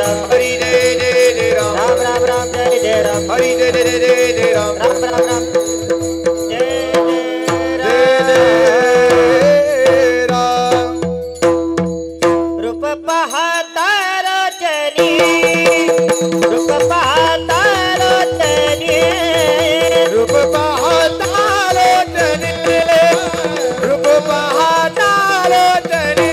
राम हरी जय जय जय राम राम राम राम जय जय राम हरी जय जय जय जय राम राम राम राम जय जय राम रूप पाहता रचनी रूप पाहता रचनी रूप पाहता रचनी रूप पाहता रचनी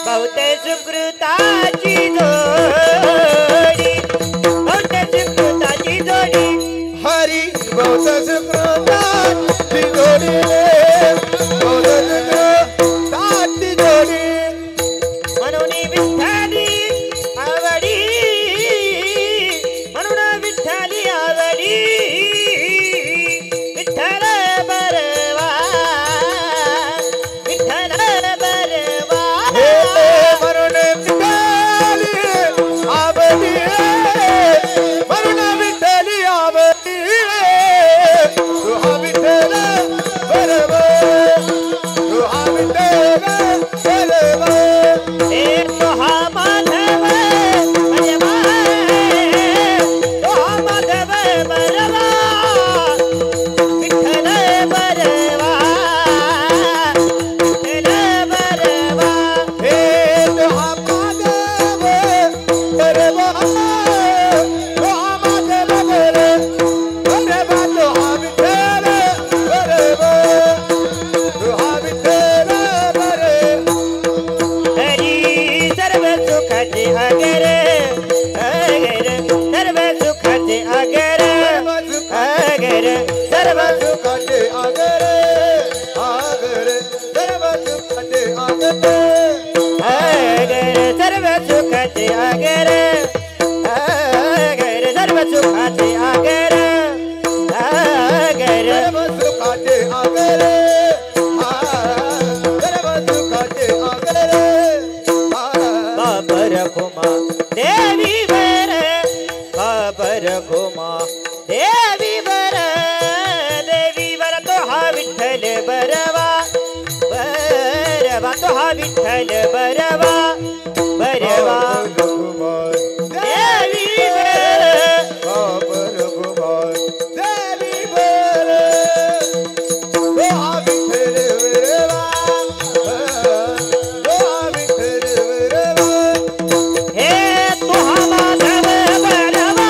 बहुते सुकृताची जोडी बहुते सुकृताची जोडी हरी बहुते सुकृताची जोडी बहुते सुकृताची जोडी म्हणून विठ्ठली आवडी म्हणून विठ्ठली आवडी विठ्ठल बरवा विठ्ठल बरवा विठ्ठल बरवा बरवा देवी देवी हे तुहा माधव बरवा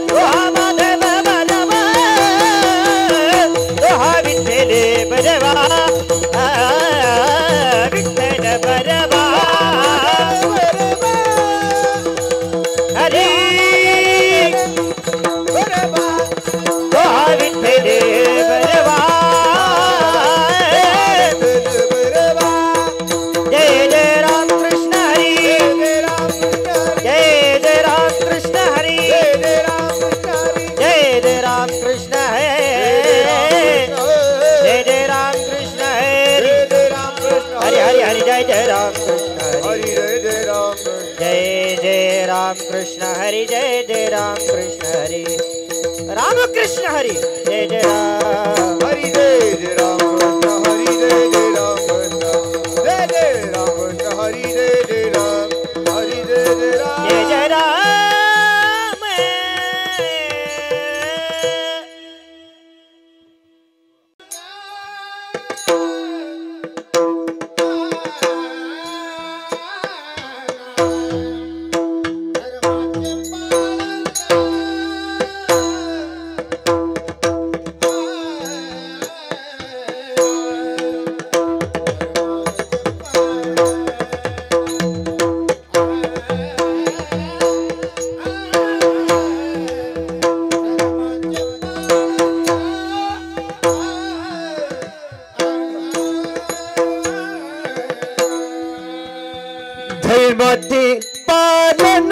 तुहा माधव बरवा तुहा विठ्ठल बरवा राम कृष्ण हरि जय जय राम कृष्ण हरि राम कृष्ण हरि जय जय राम हरि जय जय राम कृष्ण हरि जय जय राम कृष्ण जय जय राम कृष्ण हरि जय जय राम माते पालन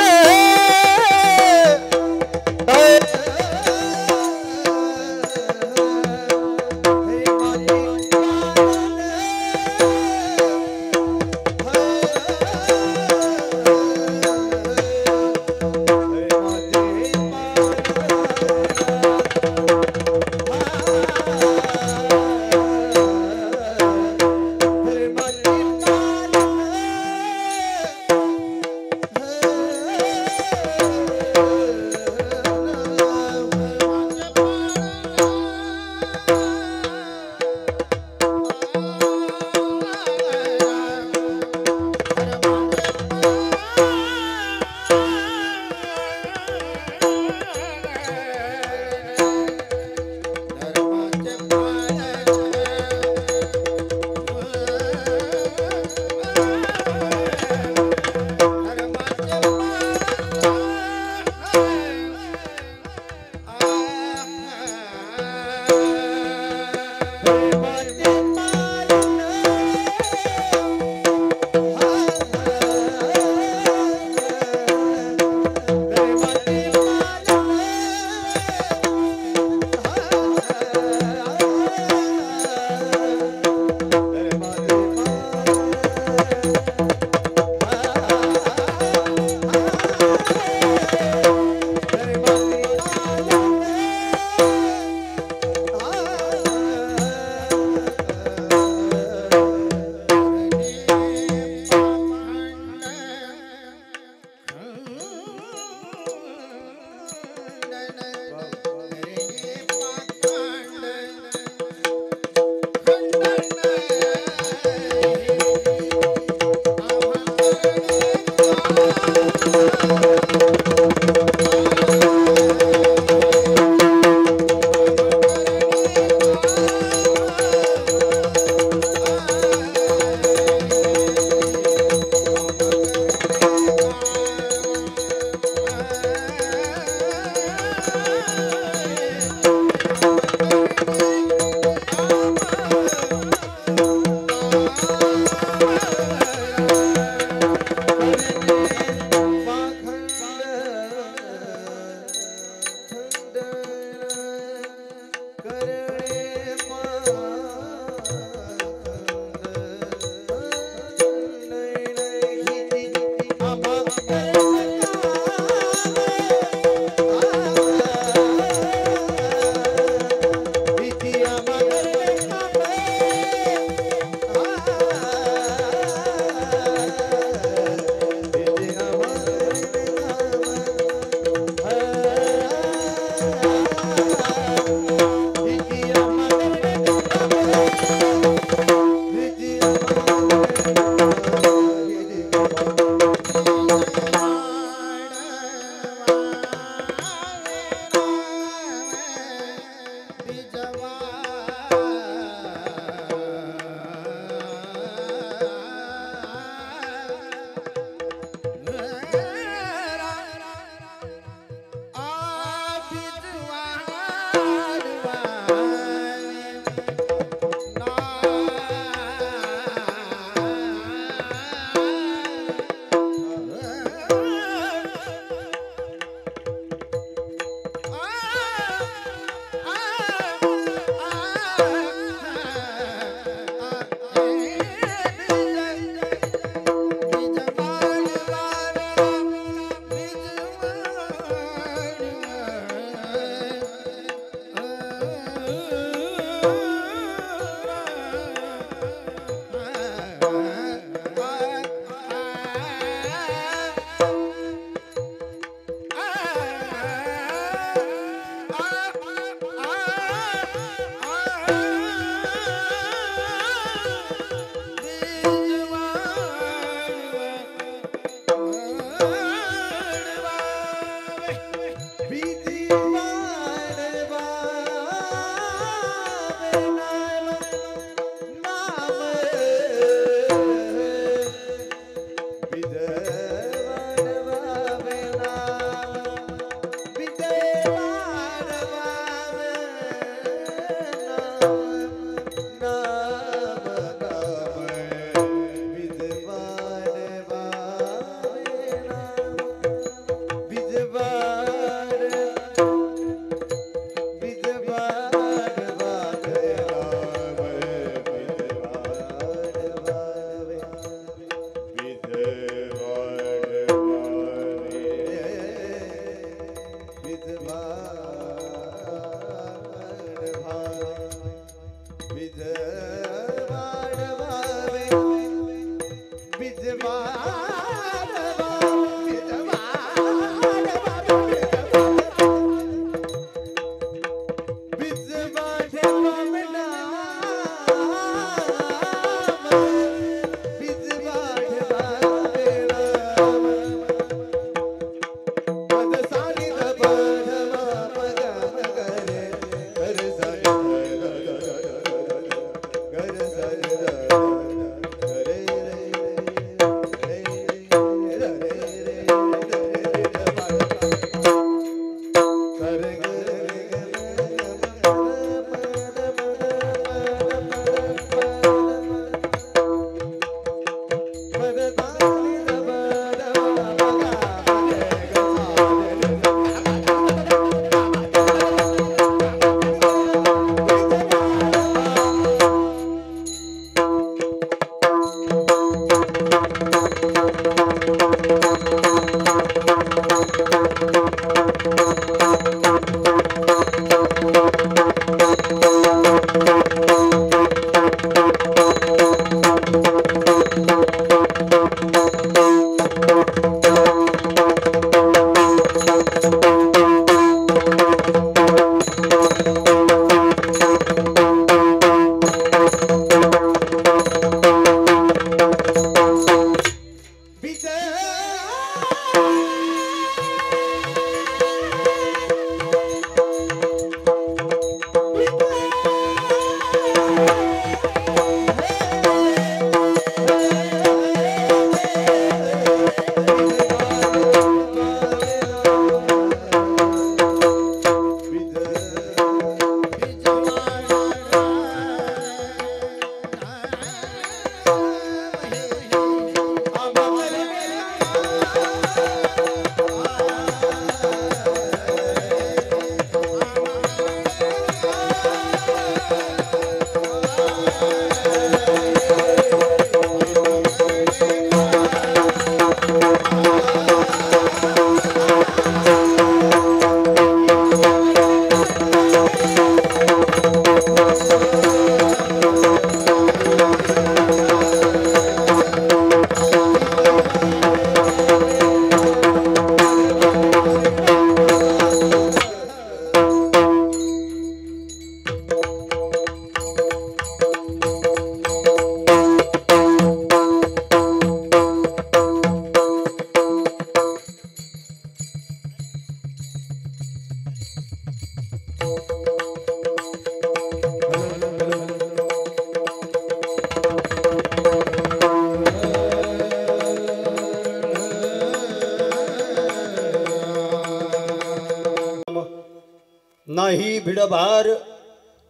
नाही भिडभार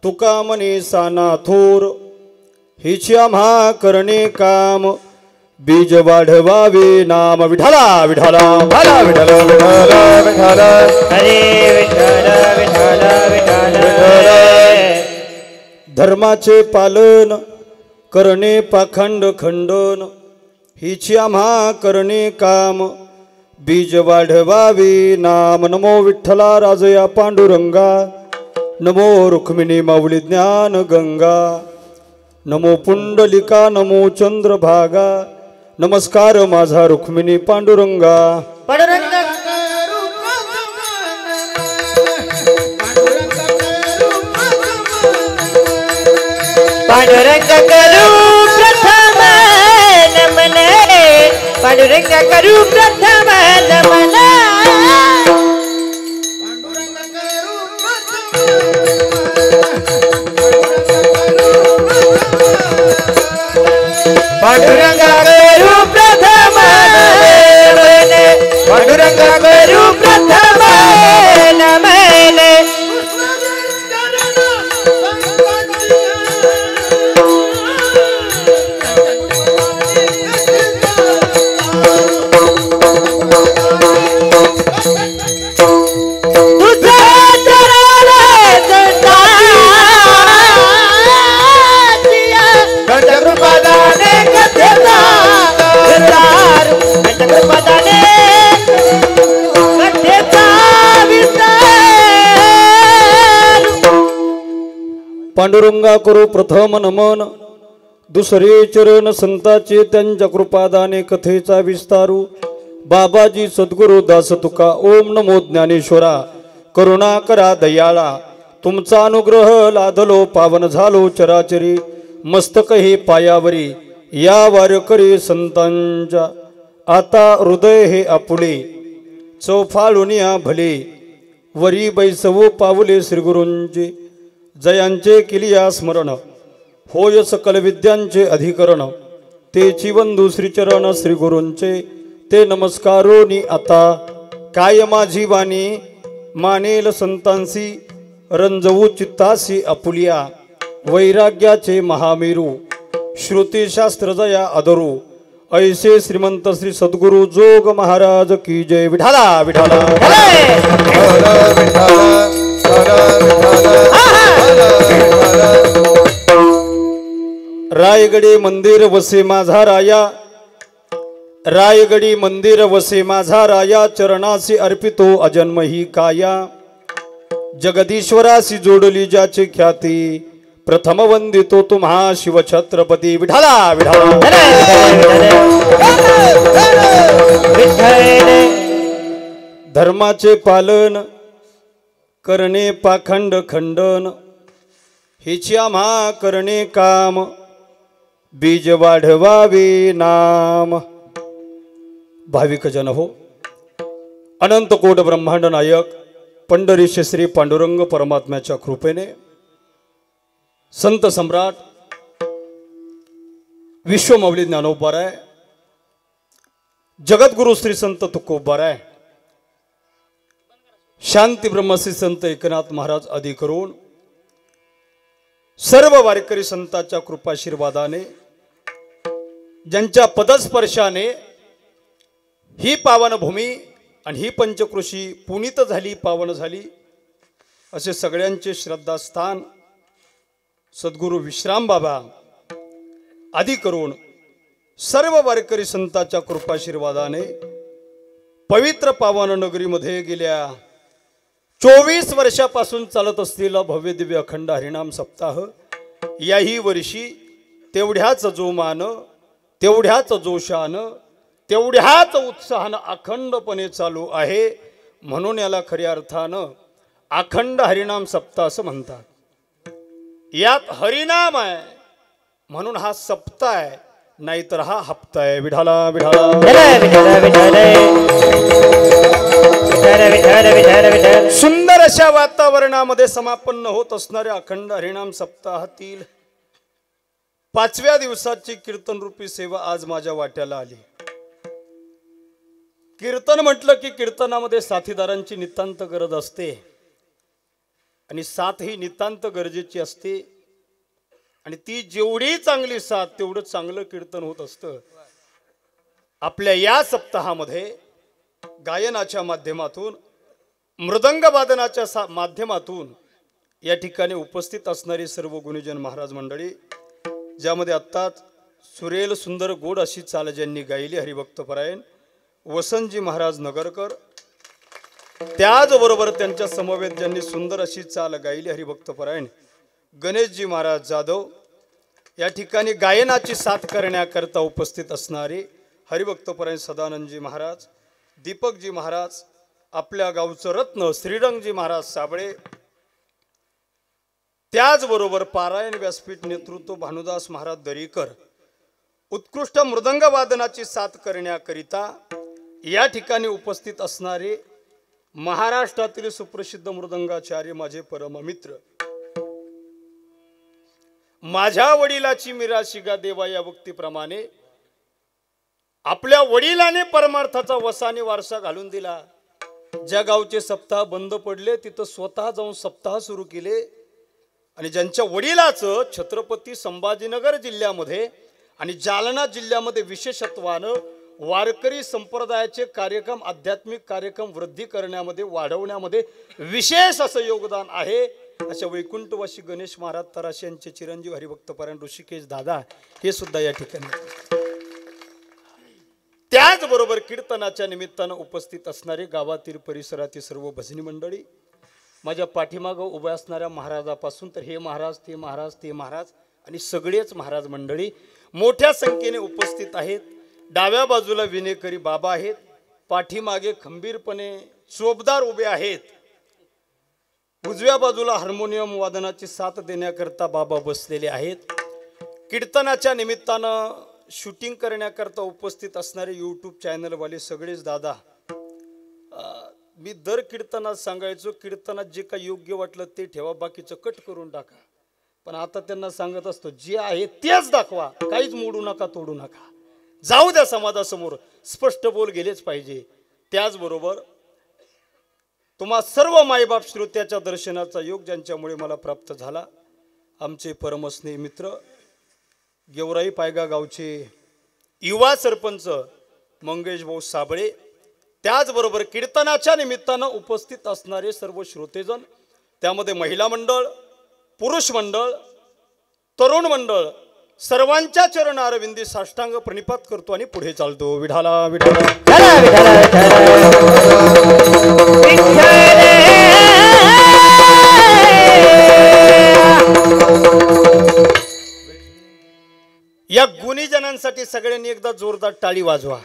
तुका मने साना थोर हिची आम्हा करणे काम बीज वाढवावे नाम विठाला विठाला भाला विठाला विठाला विठाला हरे विठ्ठल विठ्ठल विठ्ठल धर्माचे पालन करणे पाखंड खंडन हिची आम्हा करणे काम बीज वाढवावे नाम नमो विठ्ठला राजया पांडुरंगा नमो रुक्मिणी माऊली ज्ञान गंगा नमो पुंडलिका नमो चंद्रभागा नमस्कार माझा रुक्मिणी पांडुरंगा पांडुरंग पांडुरंग करू प्रथम नमन पांडुरंग करू प्रथम नमन पांडुरंग करू प्रथम नमन पांडुरंग करू प्रथम नमन पांडुरंगा करू प्रथम नमन दुसरे चरण संताचे त्यांच्या कृपादाने कथेचा विस्तारू बाबाजी सद्गुरु दास तुका ओम नमो ज्ञानेश्वरा करुणा करा दयाळा तुमचा अनुग्रह लादलो पावन झालो चराचरी मस्तक हे पायावरी या वारकरी संतांच्या आता हृदय हे आपुले चौफाळुनिया भले वरी बैसवो पावले श्रीगुरूंचे जयांचे किलिया स्मरण होय सकल विद्यांचे अधिकरण ते चिवंदू श्रीचरण श्रीगुरूंचे ते नमस्कारोनी आता काय माझी वाणी मानेल संतांसी रंजवू चित्तासी आपुलिया वैराग्याचे महामेरू श्रुतीशास्त्र जया अदरू ऐसे श्रीमंत श्री सद्गुरु जोग महाराज की जय विठाला विठाला रायगडी मंदिर वसे माझा राया रायगडी मंदिर वसे माझा राया चरणासी अर्पितो अजन्म ही काया जगदीश्वरासी जोडली ज्याची ख्याती प्रथम वंदितो तुम्हा शिवछत्रपती विठाला विठाला धर्माचे पालन करणे पाखंड खंडन हिची आम्हा करणे काम बीज वाढवावे नाम भाविक जन हो अनंत कोट ब्रह्मांड नायक पंढरीश श्री पांडुरंग परमात्म्याच्या कृपेने संत सम्राट विश्वमौली ज्ञानोबाराय जगद्गुरु श्री संत तुकोबाराय शांती ब्रह्मश्री संत एकनाथ महाराज आदी करून सर्व वारकरी संतांच्या कृपाशीर्वादाने ज्यांच्या पदस्पर्शाने ही पावन भूमी आणि ही पंचकृषी पुनीत झाली पावन झाली असे सगळ्यांचे श्रद्धास्थान सद्गुरु विश्राम बाबा आदी करून सर्व वारकरी संतांच्या कृपाशीर्वादाने पवित्र पावन नगरीमध्ये गेल्या 24 वर्षापासून चालत असलेला भव्य दिव्य अखंड हरिनाम सप्ताह याही वर्षी तेवढ्याच जोमानं तेवढ्याच जोशानं तेवढ्याच उत्साहानं अखंडपणे चालू आहे म्हणून याला खऱ्या अर्थानं अखंड हरिनाम सप्ताह असं म्हणतात। यात हरिनाम आहे म्हणून हा सप्ताह आहे नाहीतर हा हप्ता आहे। विठाला विठाला सुंदर अशा वातावरणामध्ये समापन्न होत असणाऱ्या अखंड हरिनाम सप्ताहातील 5व्या दिवसाची कीर्तन रूपी सेवा आज माझ्या वाट्याला आली। कीर्तन म्हटलं की कीर्तनामध्ये साथीदारांची नितांत गरज असते। आणि साथ ही नितांत गरजेची असते आणि ती जेवढी चांगली साथ तेवढं चांगलं कीर्तन होत असतं. आपल्या या सप्ताहामध्ये गायनाच्या माध्यमातून मृदंग वादनाच्या माध्यमातून या ठिकाणी उपस्थित असणारी सर्व गुणीजन महाराज मंडळी, ज्यामध्ये आत्ताच सुरेल सुंदर गोड अशी चाल ज्यांनी गायली हरिभक्तपरायण वसंतजी महाराज नगरकर, त्याचबरोबर त्यांच्या समवेत ज्यांनी सुंदर अशी चाल गायली हरिभक्तपरायण गणेशजी महाराज जाधव, या ठिकाणी गायनाची साथ करण्याकरता उपस्थित असणारे हरिभक्तपरायण सदानंदजी महाराज, दीपकजी महाराज, आपल्या गावचं रत्न श्रीरंगजी महाराज साबळे, त्याचबरोबर पारायण व्यासपीठ नेतृत्व भानुदास महाराज दरीकर, उत्कृष्ट मृदंग वादनाची साथ करण्याकरिता या ठिकाणी उपस्थित असणारे महाराष्ट्रातील सुप्रसिद्ध मृदंगाचार्य माझे परममित्र, माझ्या वडिलाची मिराशिगा देवा या वक्तीप्रमाणे आपल्या वडिलाने परमार्थाचा वसाने वारसा घालून दिला. ज्या गावचे सप्ताह बंद पडले तिथं स्वतः जाऊन सप्ताह सुरू केले आणि ज्यांच्या वडिलाचं छत्रपती संभाजीनगर जिल्ह्यामध्ये आणि जालना जिल्ह्यामध्ये विशेषत्वानं वारकरी संप्रदायाचे कार्यक्रम, आध्यात्मिक कार्यक्रम वृद्धी करण्यामध्ये, वाढवण्यामध्ये विशेष असं योगदान आहे, अशा वैकुंठवासी गणेश महाराज तराशे यांचे चिरंजीव हरिभक्तपरायण ऋषिकेश दादा हे सुद्धा या ठिकाणी. त्याचबरोबर कीर्तनाच्या निमित्तानं उपस्थित असणारे गावातील परिसरातील सर्व भजनी मंडळी, माझ्या पाठीमागं उभ्या असणाऱ्या महाराजापासून तर हे महाराज, ते महाराज, ते महाराज आणि सगळेच महाराज मंडळी मोठ्या संख्येने उपस्थित आहेत. डाव्या बाजूला विनेकरी बाबा आहेत, पाठीमागे खंबीरपणे चोपदार उभे आहेत, उजव्या बाजूला हार्मोनियम वादनाची साथ देण्याकरता बाबा बसलेले आहेत. कीर्तनाच्या निमित्तानं शूटिंग करण्याकरता उपस्थित असणारे यूट्यूब चॅनलवाले सगळेच दादा, मी दर कीर्तनात सांगायचो कीर्तनात जे काही योग्य वाटलं ते ठेवा, बाकीचं कट करून टाका. पण आता त्यांना सांगत असतो जे आहे तेच दाखवा, काहीच मोडू नका, तोडू नका, जाऊ द्या समाजासमोर, स्पष्ट बोल गेलेच पाहिजे. त्याचबरोबर तुम्हा सर्व मायबाप श्रोत्याच्या दर्शनाचा योग ज्यांच्यामुळे मला प्राप्त झाला, आमचे परमस्नेही मित्र गेवराई पायगा गावचे युवा सरपंच मंगेश भाऊ साबळे, त्याचबरोबर कीर्तनाच्या निमित्तानं उपस्थित असणारे सर्व श्रोतेजन, त्यामध्ये महिला मंडळ, पुरुष मंडळ, तरुण मंडळ, सर्वांच्या चरण अरविंदी साष्टांग प्रणिपात करतो आणि पुढे चालतो. विठाला विठाला या गुणीजनांसाठी सगळ्यांनी एकदा जोरदार टाळी वाजवा.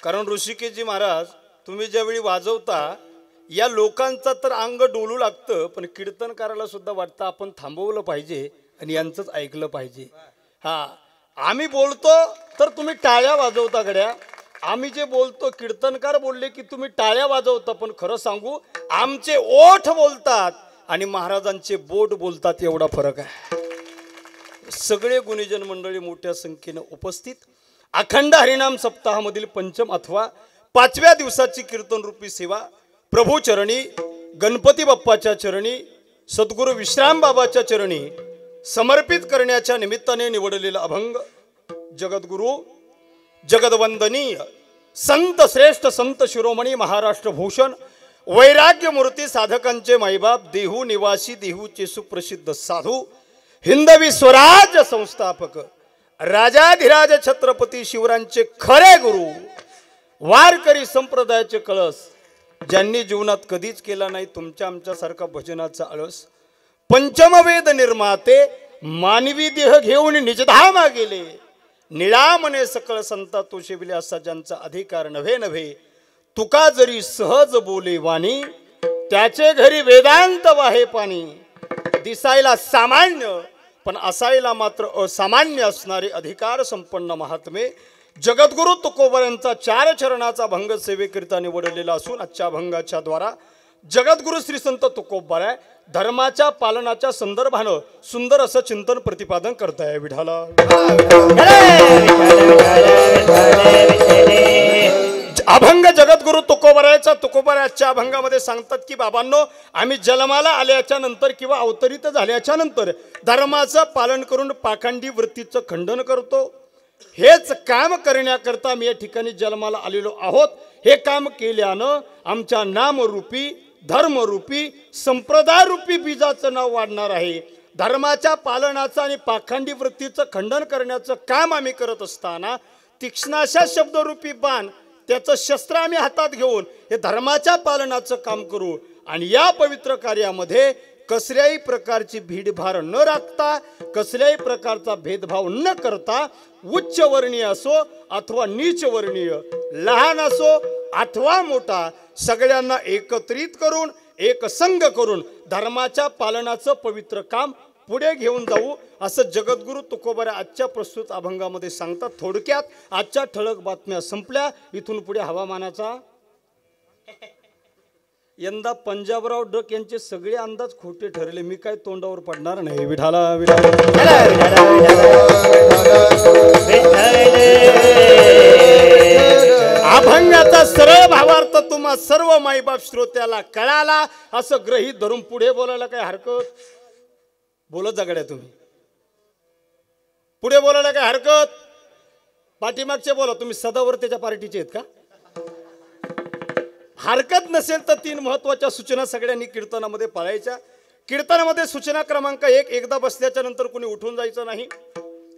कारण ऋषिकेशजी महाराज, तुम्ही ज्यावेळी वाजवता या लोकांचा तर अंग डोलू लागतं, पण कीर्तनकाराला सुद्धा वाटतं आपण थांबवलं पाहिजे आणि यांचंच ऐकलं पाहिजे. हा, आम्ही बोलतो तर तुम्ही टाळ्या वाजवता गड्या, आम्ही जे बोलतो कीर्तनकार बोलले की तुम्ही टाळ्या वाजवता, पण खरं सांगू आमचे ओठ बोलतात आणि महाराजांचे बोट बोलतात, एवढा फरक आहे. सगळे गुणीजन मंडळी मोठ्या संख्येने उपस्थित अखंड हरिनाम सप्ताहामधील पंचम अथवा 5व्या दिवसाची कीर्तन रूपी सेवा प्रभू चरणी, गणपती बाप्पाच्या चरणी, सद्गुरू विश्राम बाबाच्या चरणी समर्पित करण्याच्या निमित्ताने निवडलेला अभंग जगद्गुरु जगदवंदनीय संत श्रेष्ठ संत शिरोमणी महाराष्ट्र भूषण वैराग्य मूर्ती साधकांचे माईबाप, देहू निवासी, देहूचे सुप्रसिद्ध साधू, हिंदवी स्वराज्य संस्थापक, राजाधिराज छत्रपती शिवरायांचे खरे गुरु, वारकरी संप्रदायाचे कळस, ज्यांनी जीवनात कधीच केला नाही तुमच्या आमच्यासारखा भजनाचा आळस, पंचमवेद निर्माते, मानवी देह घेऊन निजधामा गेले, निळामने सकळ संता तो शिविले असा ज्यांचा अधिकार नव्हे नव्हे, तुका जरी सहज बोले वाणी, त्याचे घरी वेदांत वाहे पाणी, दिसायला सामान्य पण असायला मात्र असामान्य असणारे अधिकार संपन्न महात्मे जगद्गुरु तुकोबारांचा 4 चरणाचा भंग सेवेकरिता निवडलेला असून आजच्या अभंगाच्या द्वारा जगद्गुरु श्री संत तुकोबाराय धर्माच्या पालनाच्या संदर्भानं सुंदर असं चिंतन प्रतिपादन करताय. विठाला अभंग जगद्गुरु तुकोबराच्या अभंगामध्ये सांगतात की बाबांनो, आम्ही जन्माला आल्याच्या नंतर किंवा अवतरित झाल्याच्या नंतर धर्माचं पालन करून पाखंडी वृत्तीचं खंडन करतो. हेच काम करण्याकरता मी या ठिकाणी जन्माला आलेलो आहोत. हे काम केल्यानं आमच्या नामरूपी धर्मरूपी संप्रदायरूपी बीजाचं नाव वाढणार आहे. धर्माच्या पालनाचं आणि पाखंडी वृत्तीचं खंडन करण्याचं काम आम्ही करत असताना तीक्ष्णाशा शब्दरूपी बाण त्याचं शस्त्र आम्ही हातात घेऊन हे धर्माच्या पालनाचं काम करू. आणि या पवित्र कार्यामध्ये कसल्याही प्रकारची भीडभार न राखता, कसल्याही प्रकारचा भेदभाव न करता, उच्च वर्णीय असो अथवा नीच वर्णीय, लहान असो अथवा मोठा, सगळ्यांना एकत्रित करून एक संघ करून धर्माच्या पालनाचं पवित्र काम पुढे घेऊन जाऊ असं जगद्गुरु तुकोबरा आजच्या प्रस्तुत अभंगामध्ये सांगतात. थोडक्यात आजच्या ठळक बातम्या संपल्या. इथून पुढे हवामानाचा. यंदा पंजाबराव डक यांचे सगळे अंदाज खोटे ठरले. मी काय तोंडावर पडणार नाही. विठाला अभंगाचा सरळ भावार्थ तुम्हा सर्व माईबाप श्रोत्याला कळाला असं गृहीत धरून पुढे बोलायला काय हरकत. बोलत जागड्या तुम्ही पुढे बोलायला काय हरकत. पाठीमागचे बोला. तुम्ही सदावर्तेच्या पार्टीचे आहेत का. हरकत नसेल तर 3 महत्वाच्या सूचना सगळ्यांनी कीर्तनामध्ये पाळायच्या. कीर्तनामध्ये सूचना क्रमांक 1, एकदा बसल्याच्या नंतर कोणी उठून जायचं नाही.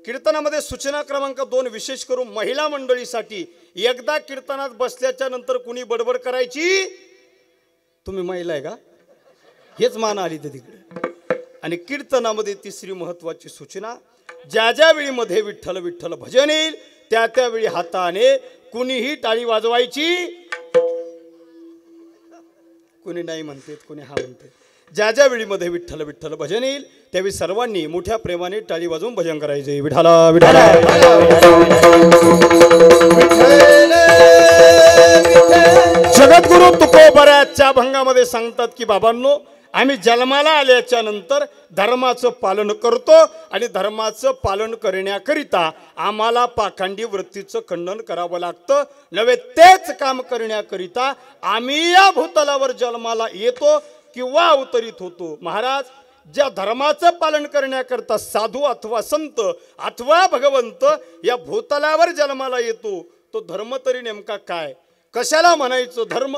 कीर्तनामध्ये सूचना क्रमांक 2, विशेष करून महिला मंडळीसाठी, एकदा कीर्तनात बसल्याच्या नंतर कुणी बडबड करायची. तुम्ही महिला आहे का, हेच मान आली ते तिकडे. आणि कीर्तनामध्ये 3री महत्वाची सूचना, ज्या ज्या वेळी मध्ये विठ्ठल विठ्ठल भजन येईल त्या त्यावेळी हाताने कुणीही टाळी वाजवायची. कुणी नाही म्हणते, कुणी हा म्हणते. ज्या ज्या वेळी मध्ये विठ्ठल विठ्ठल भजन येईल त्यावेळी सर्वांनी मोठ्या प्रेमाने टाळी वाजवून भजन करायचे. विठाला विठाला. जगद्गुरु तुकोबराच्या अभंगामध्ये सांगतात की बाबांनो, आम्ही जन्माला आल्याच्या नंतर धर्माचं पालन करतो आणि धर्माचं पालन करण्याकरिता आम्हाला पाखंडी वृत्तीचं खंडन करावं लागतं. नव्हे तेच काम करण्याकरिता आम्ही या भूतलावर जन्माला येतो किंवा अवतरित होतो. महाराज, ज्या धर्माचं पालन करण्याकरता साधू अथवा संत अथवा भगवंत या भूतलावर जन्माला येतो, तो धर्म तरी नेमका काय, कशाला म्हणायचं धर्म,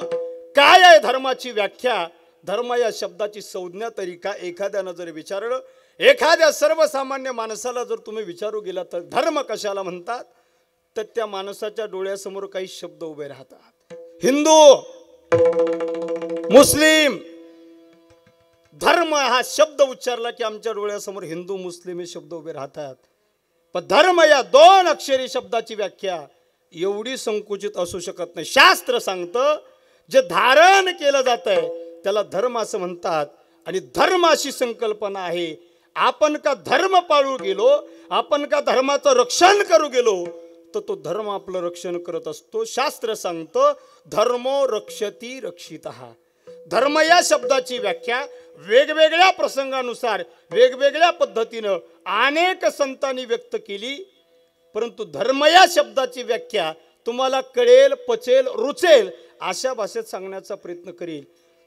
काय आहे धर्माची व्याख्या, धर्म या शब्दाची संज्ञा तरी का. एखाद्यानं जर विचारलं, एखाद्या सर्वसामान्य माणसाला जर तुम्ही विचारू गेला तर धर्म कशाला म्हणतात, तर त्या माणसाच्या डोळ्यासमोर काही शब्द उभे राहतात. हिंदू, मुस्लिम. धर्म हा शब्द उच्चारला की आमच्या डोळ्यासमोर हिंदू मुस्लिम हे शब्द उभे राहतात. पण धर्म या 2 अक्षरी शब्दाची व्याख्या एवढी संकुचित असू शकत नाही. शास्त्र सांगतं जे धारण केलं जात आहे त्याला धर्म असं म्हणतात. आणि धर्म अशी संकल्पना आहे. आपण का धर्म पाळू गेलो, आपण का धर्माचं रक्षण करू गेलो, तर तो धर्म आपलं रक्षण करत असतो. शास्त्र सांगतं धर्मो रक्षती रक्षितः. धर्म या शब्दाची व्याख्या वेगवेगळ्या प्रसंगानुसार वेगवेगळ्या पद्धतीनं अनेक संतांनी व्यक्त केली. परंतु धर्म या शब्दाची व्याख्या तुम्हाला कळेल, पचेल, रुचेल अशा भाषेत सांगण्याचा प्रयत्न करेल.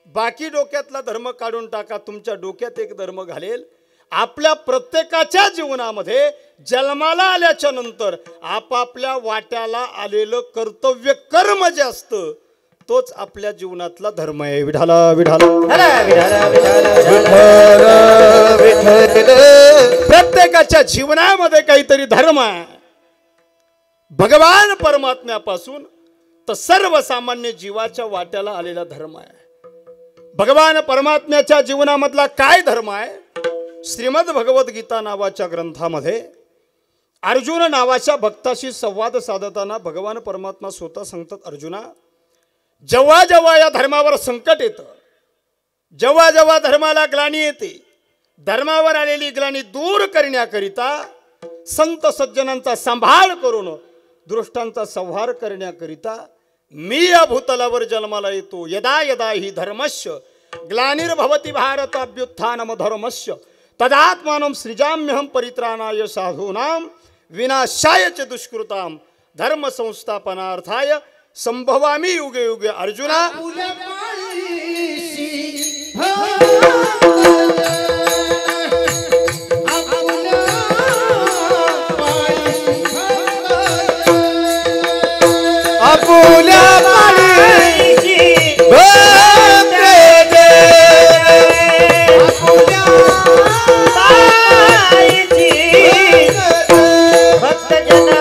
बाकी डोक्यातला धर्म काढून टाका, तुमच्या डोक्यात एक धर्म घालेल. आपल्या प्रत्येकाच्या जीवनामध्ये जन्माला आल्याच्या नंतर आपापल्या वाट्याला आलेलं कर्तव्य कर्म जे असतं तोच आपल्या जीवनातला धर्म आहे. विठाला विठाला. प्रत्येकाच्या जीवनामध्ये काहीतरी धर्म आहे. भगवान परमात्म्यापासून तर सर्वसामान्य जीवाच्या वाट्याला आलेला धर्म आहे. भगवान परमात्म्याच्या जीवनामधला काय धर्म आहे. श्रीमद भगवद्गीता नावाच्या ग्रंथामध्ये अर्जुन नावाच्या भक्ताशी संवाद साधताना भगवान परमात्मा स्वतः सांगतात, अर्जुना, जेव्हा जेव्हा या धर्मावर संकट येतं, जेव्हा जेव्हा धर्माला ग्लानी येते, धर्मावर आलेली ग्लानी दूर करण्याकरिता, संत सज्जनांचा सांभाळ करून दुष्टांचा संहार करण्याकरिता मी या भूतलावर जन्माला येतो. यदा यदा ही धर्मस्य ग्लानिर्भवति भारत अभ्युत्थानम धर्मस्य तदात्मानं सृजाम्यहं परित्राणाय साधूनां विनाशाय च दुष्कृतां धर्म संस्थापनार्थाय संभवामी युगे युगे अर्जुना आपुल्या पाळीशी भक्त जन आपुल्या पाळीशी भक्त जन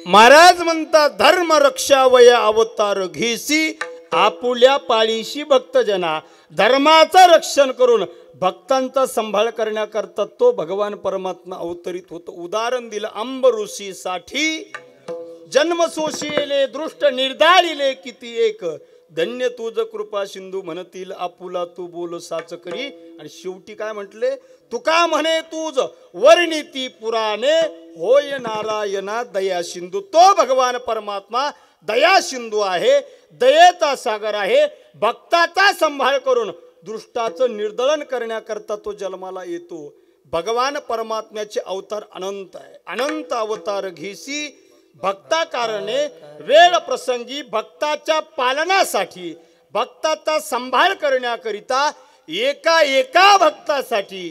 महाराज म्हणतात धर्म रक्षावय अवतार घेसी आपुल्या पाळीशी भक्तजना. धर्माचं रक्षण करून भक्तांचा सांभाळ करण्याकरता तो भगवान परमात्मा अवतरित होतो. उदाहरण दिलं अंबऋषी साठी जन्म सोशिले दृष्ट निर्धारिले किती एक धन्य तुझ कृपा सिंधू म्हणतील आपुला तू बोल साच करी. आणि शेवटी काय म्हटले तुका म्हणे तुझ वर्णिती पुराणे होय नारायणा दया सिंधू. तो भगवान परमात्मा दया सिंधू आहे, दयेचा सागर आहे. भक्ताचा सांभाळ करून दृष्टाचं निर्दलन करण्याकरता तो जन्माला येतो. भगवान परमात्म्याचे अवतार अनंत आहे. अनंत अवतार घेसी भक्ता कारणे वेळ प्रसंगी भक्ताच्या पालनासाठी भक्ताचा सांभाळ करण्याकरिता एका एका भक्तासाठी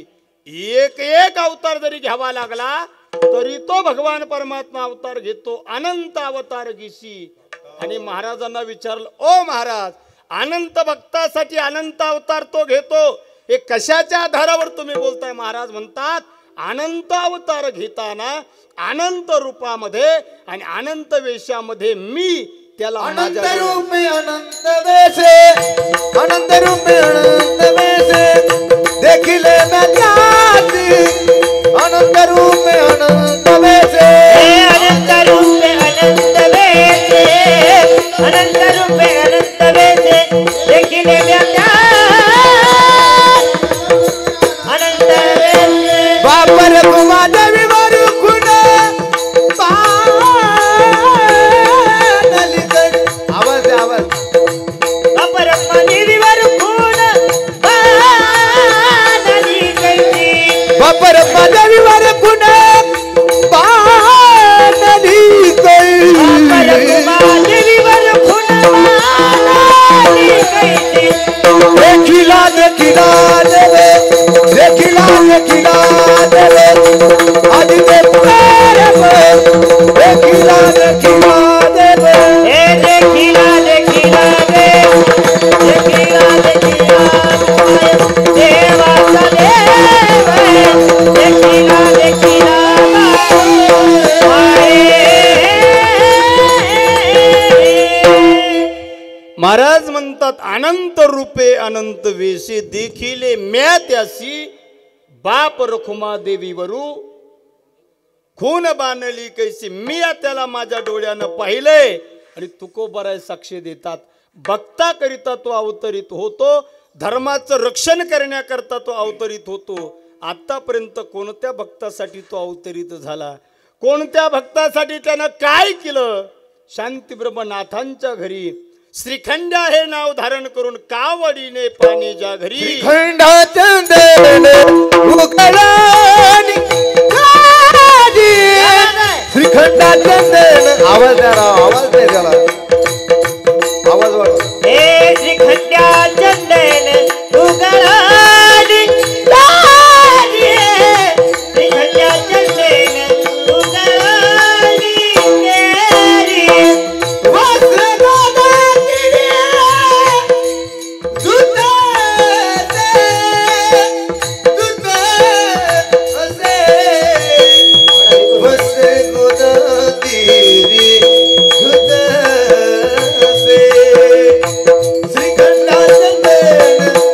एक एक अवतार जरी घ्यावा लागला तरी तो भगवान परमात्मा अवतार घेतो. अनंत अवतार घेसी. आणि महाराजांना विचारलं ओ महाराज अनंत भक्तासाठी अनंत अवतार तो घेतो हे कशाच्या आधारावर तुम्ही बोलताय. महाराज म्हणतात अनंत अवतार घेताना अनंत रूपामध्ये आणि अनंत वेशामध्ये मी त्याला अनंत रूपे अनंत वेशे अनंत रूपे अनंत वेशे देखिले न जाती अनंत रूपे अनंत वेशे अनंत रूपे अनंत वेशे अनंत रूपे अनंत वेशे देखिले न जाती अनंत वेशे बापर तुम्हा देवी बापर पदवीवर पुन्हा बाणली गई देवीवर देखिला देखिला देवे देखिला देखिला देवे आदि देखिला देखिला देवे देखिला देखिला दे देखिला देखिला देवाचा देखिला देखिला महाराज म्हणतात अनंत रूपे अनंत वेशे देखिले म्या त्यासी बाप रखुमा देवीवरू खून बाणली कैसी. मी त्याला माझ्या डोळ्यानं पाहिलंय आणि तुकोबराय साक्ष देतात. भक्ता करिता तो अवतरित होतो, धर्माचं रक्षण करण्याकरता तो अवतरित होतो. आतापर्यंत कोणत्या भक्तासाठी तो अवतरित झाला, कोणत्या भक्तासाठी त्यानं काय केलं. शांतीब्रह्मनाथांच्या घरी श्रीखंडा हे नाव धारण करून कावडीने पाणी ज्या घरी श्रीखंडा चंदन आवाज द्या आवाज दे त्याला आवाज वाढव. हे श्रीखंडा चंदन उगलानी श्रीखंडा चंदन उगलानी श्रीखंडा चंदन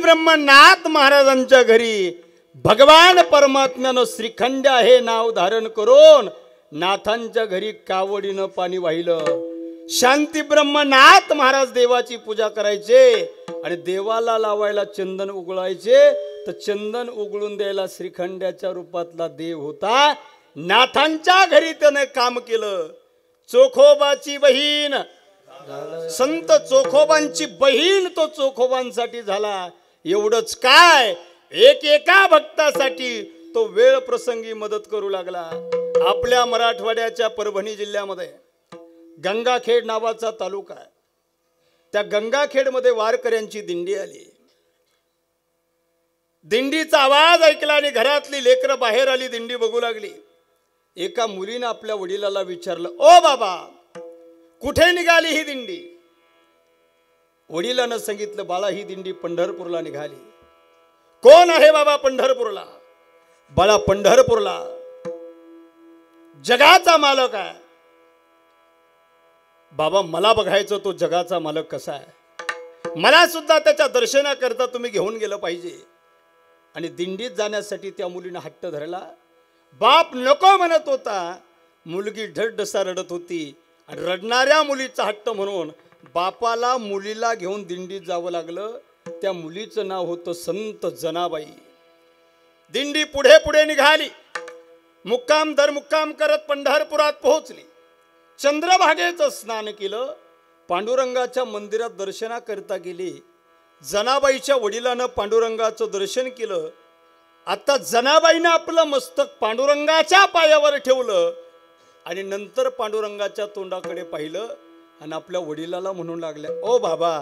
ब्रह्मनाथ महाराजांच्या घरी भगवान परमात्म्यानं श्रीखंड हे नाव धारण करून नाथांच्या घरी कावडीनं पाणी वाहिलं. शांती ब्रह्मनाथ महाराज देवाची पूजा करायचे आणि देवाला लावायला चंदन उगळायचे, तर चंदन उगळून द्यायला श्रीखंड्याच्या रूपातला देव होता. नाथांच्या घरी त्याने काम केलं. चोखोबाची बहीण, संत चोखोबांची बहीण तो चोखोबांसाठी झाला. एवढंच काय, एका भक्तासाठी तो वेळ प्रसंगी मदत करू लागला. आपल्या मराठवाड्याच्या परभणी जिल्ह्यामध्ये गंगाखेड नावाचा तालुका आहे. त्या गंगाखेडमध्ये वारकऱ्यांची दिंडी आली. दिंडीचा आवाज ऐकला आणि घरातली लेकरं बाहेर आली, दिंडी बघू लागली. एका मुलीनं आपल्या वडिलाला विचारलं, ओ बाबा, कुठे निघाली ही दिंडी? वडिलांना सांगितलं, बाळा, ही दिंडी पंढरपूरला निघाली. कोण आहे बाबा पंढरपूरला? बाळा, पंढरपूरला जगाचा मालक आहे. बाबा, मला बघायचं तो जगाचा मालक कसा आहे, मला सुद्धा त्याच्या दर्शनाकरता तुम्ही घेऊन गेलं पाहिजे. आणि दिंडीत जाण्यासाठी त्या मुलीनं हट्ट धरला. बाप नको म्हणत होता, मुलगी ढडढसा रडत होती आणि रडणाऱ्या मुलीचा हट्ट म्हणून बापाला मुलीला घेऊन दिंडीत जावं लागलं. त्या मुलीचं नाव होतं संत जनाबाई. दिंडी पुढे पुढे निघाली. मुक्काम दर मुक्काम करत पंढरपुरात पोहोचली. चंद्रभागेचं स्नान केलं. पांडुरंगाच्या मंदिरात दर्शनाकरता गेली. जनाबाईच्या वडिलांनं पांडुरंगाचं दर्शन केलं. आता जनाबाईनं आपलं मस्तक पांडुरंगाच्या पायावर ठेवलं आणि नंतर पांडुरंगाच्या तोंडाकडे पाहिलं आणि आपल्या वडिलाला म्हणून लागल्या, ओ बाबा,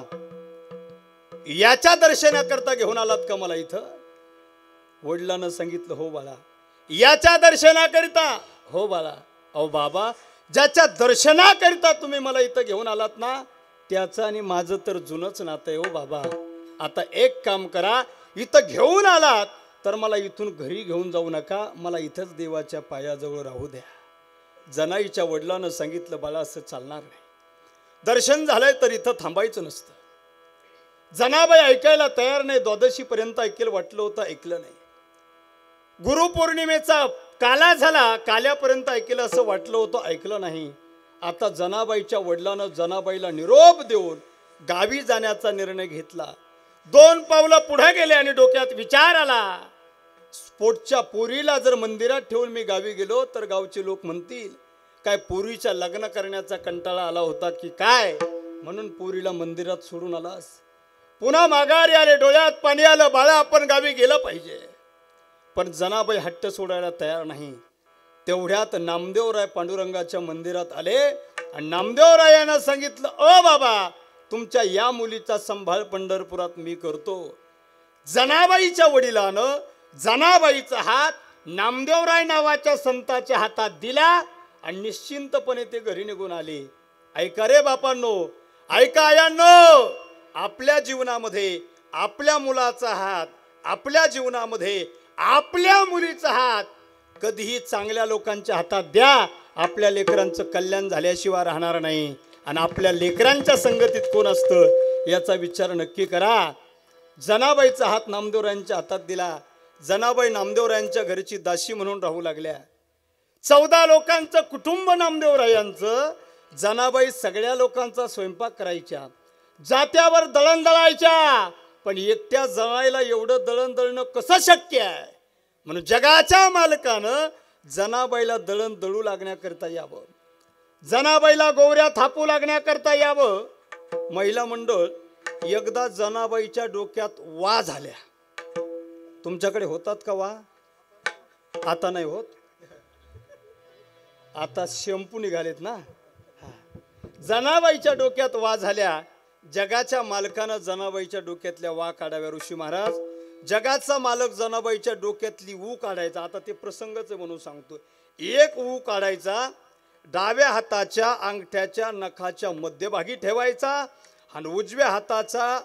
याच्या दर्शनाकरता घेऊन आलात का मला इथं? वडिलांना सांगितलं, हो बाळा. याच्या दर्शनाकरिता? हो बाळा. अहो बाबा, ज्याच्या दर्शनाकरिता तुम्ही मला इथं घेऊन आलात ना, त्याचं आणि माझं तर जुनच नातं आहे. हो बाबा, आता एक काम करा, इथं घेऊन आलात तर मला इथून घरी घेऊन जाऊ नका, मला इथंच देवाच्या पायाजवळ राहू द्या. जनाईच्या वडिलांना सांगितलं, बाळा, असं चालणार नाही. दर्शन झालंय तर इथं थांबायचं नसतं. जनाबाई ऐकायला तयार नाही. द्वादशीपर्यंत ऐकेल वाटलं होतं, ऐकलं नाही. गुरुपौर्णिमेचा काला झाला, काल्यापर्यंत ऐकेल असं वाटलं होतं, ऐकलं नाही. आता जनाबाईच्या वडिलांना जनाबाईला निरोप देऊन गावी जाण्याचा निर्णय घेतला. 2 पावलं पुढे गेले आणि डोक्यात विचार आला, पोटच्या पोरीला जर मंदिरात ठेवून मी गावी गेलो तर गावचे लोक म्हणतील, काय पोरीच्या लग्न करण्याचा कंटाळा आला होता की काय, म्हणून पोरीला मंदिरात सोडून आलास. पुन्हा माघारी आले, डोळ्यात पाणी आलं, बाळा, आपण गावी गेलं पाहिजे. पण जनाबाई हट्ट सोडायला तयार नाही. तेवढ्यात नामदेवराय पांडुरंगाच्या मंदिरात आले आणि नामदेवरायांना सांगितलं, ओ बाबा, तुमच्या या मुलीचा संभाळ पंढरपुरात मी करतो. जनाबाईच्या वडिलानं जनाबाईचा हात नामदेवराय नावाच्या संताच्या हातात दिला आणि निश्चिंतपणे ते घरी निघून आले. ऐका रे बापांनो, ऐका आयांनो, आपल्या जीवनामध्ये आपल्या मुलाचा हात, आपल्या जीवनामध्ये आपल्या मुलीचा हात कधीही चांगल्या लोकांच्या हातात द्या. आपल्या लेकरांचं कल्याण झाल्याशिवाय राहणार नाही. आणि आपल्या लेकरांच्या संगतीत कोण असतं याचा विचार नक्की करा. जनाबाईचा हात नामदेवरायांच्या हातात दिला. जनाबाई नामदेवरायांच्या घरची दासी म्हणून राहू लागल्या. 14 लोकांचं कुटुंब नामदेवरायांचं. जनाबाई सगळ्या लोकांचा स्वयंपाक करायच्या, जात्यावर दळण दळायच्या. पण एकट्या जनाईला एवढं दळण दळणं कसं शक्य आहे, म्हणून जगाच्या मालकानं जनाबाईला दळण दळू लागण्याकरता यावं, जनाबाईला गोवऱ्या थापू लागण्याकरता यावं. महिला मंडळ, एकदा जनाबाईच्या डोक्यात वा झाल्या. तुमच्याकडे होतात का वा? आता नाही होत, आता शॅम्पू निघालेत ना. जनाबाईच्या डोक्यात वा झाल्या. जगाच्या मालकानं जनाबाईच्या डोक्यातल्या वा काढाव्या. ऋषी महाराज, जगाचा मालक जनाबाईच्या डोक्यातली ऊ काढायचा. आता ते प्रसंगच म्हणून सांगतो. एक ऊ काढायचा, डाव्या हाताच्या अंगठ्याच्या नखाच्या मध्यभागी ठेवायचा आणि उजव्या हाताचा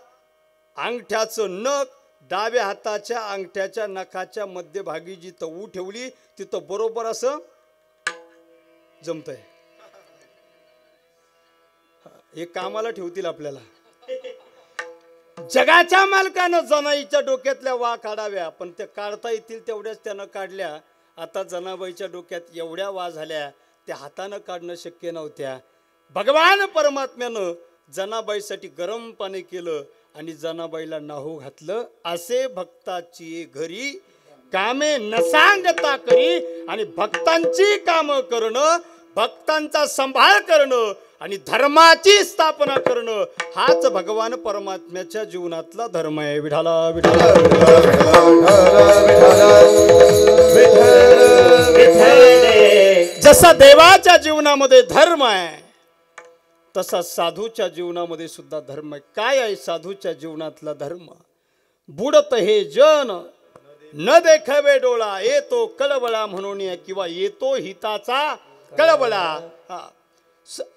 अंगठ्याचं नख डाव्या हाताच्या अंगठ्याच्या नखाच्या मध्यभागी जिथं ऊ ठेवली तिथं बरोबर असं जमतंय. हे कामाला ठेवतील आपल्याला. जगाच्या मालकानं जनाईच्या डोक्यातल्या वा काढाव्या, पण त्या काढता येतील तेवढ्याच त्यानं काढल्या. आता जनाबाईच्या डोक्यात एवढ्या वा झाल्या त्या हातानं काढणं शक्य नव्हत्या. भगवान परमात्म्यानं जनाबाईसाठी गरम पाणी केलं आणि जनाबाईला नाहू घातलं. असे भक्ताची घरी कामे न सांगता करी, आणि भक्तांची कामं करणं, भक्तांचा सांभाळ करणं आणि धर्माची स्थापना करणं हाच भगवान परमात्म्याच्या जीवनातला धर्म आहे. विठाला विठाला जसा देवाच्या जीवनामध्ये धर्म आहे तसा साधूच्या जीवनामध्ये सुद्धा धर्म आहे. काय आहे साधूच्या जीवनातला धर्म? बुडत हे जन न देखावे डोळा, येतो कळवळा म्हणून, किंवा येतो हिताचा कळवळा.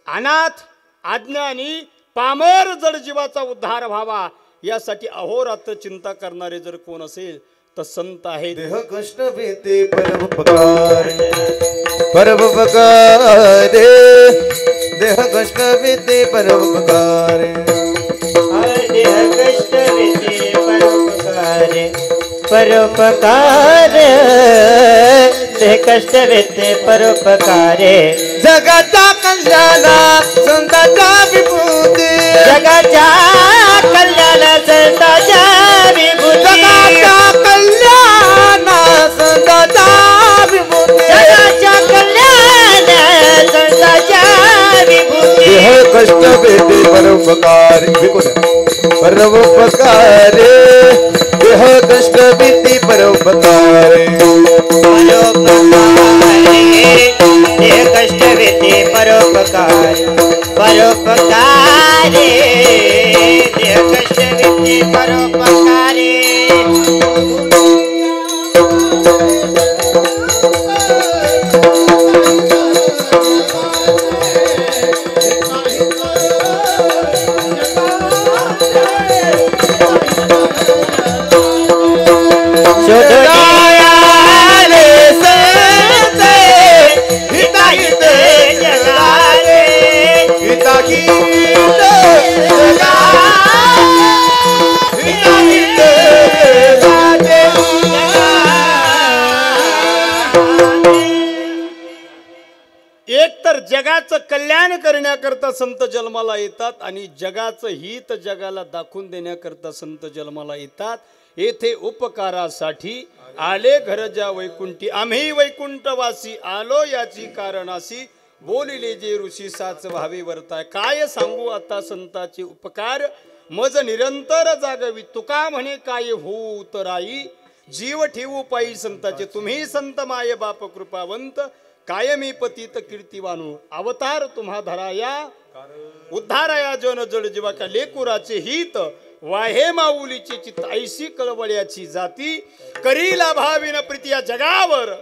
अनाथ अज्ञानी पामर जड जीवाचा उद्धार व्हावा यासाठी अहोरात्र चिंता करणारे जर कोण असेल तर संत आहे. देह कष्ट भीती परोपकार परोपकार, देह कष्ट भीती परोपकार, देह कष्ट भीती परोपकार, परोपकार, देह कष्ट भीती परोपकार. जगाचा कल्याणा संतांचा विभूती, जगाच्या कल्याण संतांच्या विभूती, जगाचा कल्याण संतांचा विभूती, जगाच्या कल्याण संतांच्या विभूती. देह कष्ट भीती परोपकार, परोपकार, देह कष्ट भीती परोपकार, देह कष्ट भीती परोपकार, परोपकार, देह कष्ट भीती परोपकार. जगाचं कल्याण करण्याकरता संत जन्माला येतात आणि जगाचं हित जगाला दाखवून देण्याकरता संत जन्माला येतात. येथे उपकारासाठी आले घरजा वैकुंठी, आम्ही वैकुंठवासी आलो याची कारणासी, बोलिले जे ऋषी साच भावे वर्ताय. काय सांगू आता संताचे उपकार, मज निरंतर जागवी, तुका म्हणे काय होऊ उतराई, जीव ठेवू पायी संताचे. तुम्ही संत माये बाप कृपावंत, कायमी पतित कीर्तिवानू, अवतार तुम्हा धराया उद्धाराया जन जड जीवा का. लेकुराचे हित वाहे माऊलीची चित्त, ऐशी कळवळ्याची जाती, करीला भाविन प्रीती. या जगावर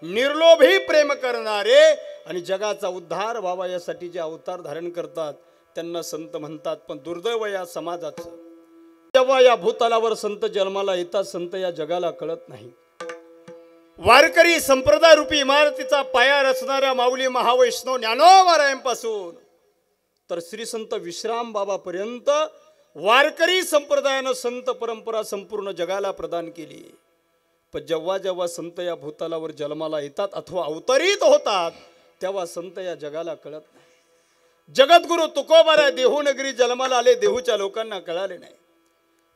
निर्लोभी प्रेम करणारे आणि जगाचा उद्धार व्हावा यासाठी जे अवतार धारण करतात त्यांना संत म्हणतात. पण दुर्दैव या समाजाचं, जेव्हा या भूतलावर संत जन्माला येतात संत या जगाला कळत नाही. वारकरी संप्रदाय रूपी इमारतीचा पाया रचणाऱ्या माऊली महावैष्णव ज्ञानोबारायांपासून तर श्री संत विश्राम बाबापर्यंत वारकरी संप्रदायानं संत परंपरा संपूर्ण जगाला प्रदान केली. पण जेव्हा जेव्हा संत या भूतलावर जन्माला येतात अथवा अवतरित होतात तेव्हा संत या जगाला कळत नाही. जगद्गुरु तुकोबाराय देहूनगरी जन्माला आले, देहूच्या लोकांना कळाले नाही.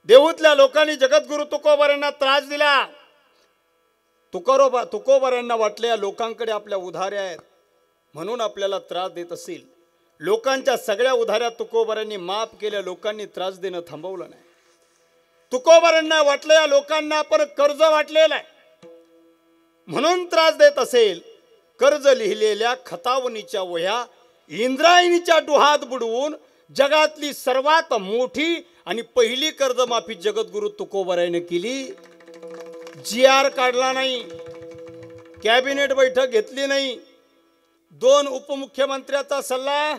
देहूतल्या लोकांनी जगद्गुरु तुकोबारांना त्रास दिला. तुकोबारांना वाटले या लोकांकडे आपल्या उधाऱ्या आहेत म्हणून आपल्याला त्रास देत असेल. लोकांच्या सगळ्या उधाऱ्या तुकोबारांनी माफ केल्या, लोकांनी त्रास देणं थांबवलं नाही. तुकोबारांना वाटलं या लोकांना आपण कर्ज वाटलेलं आहे म्हणून त्रास देत असेल. कर्ज लिहिलेल्या खतावणीच्या वह्या इंद्रायणीच्या डोहात बुडवून जगातली सर्वात मोठी आणि पहिली कर्जमाफी जगद्गुरु तुकोबारायाने केली. GR काढला नाही, कॅबिनेट बैठक घेतली नाही, 2 उपमुख्यमंत्र्याचा सल्ला,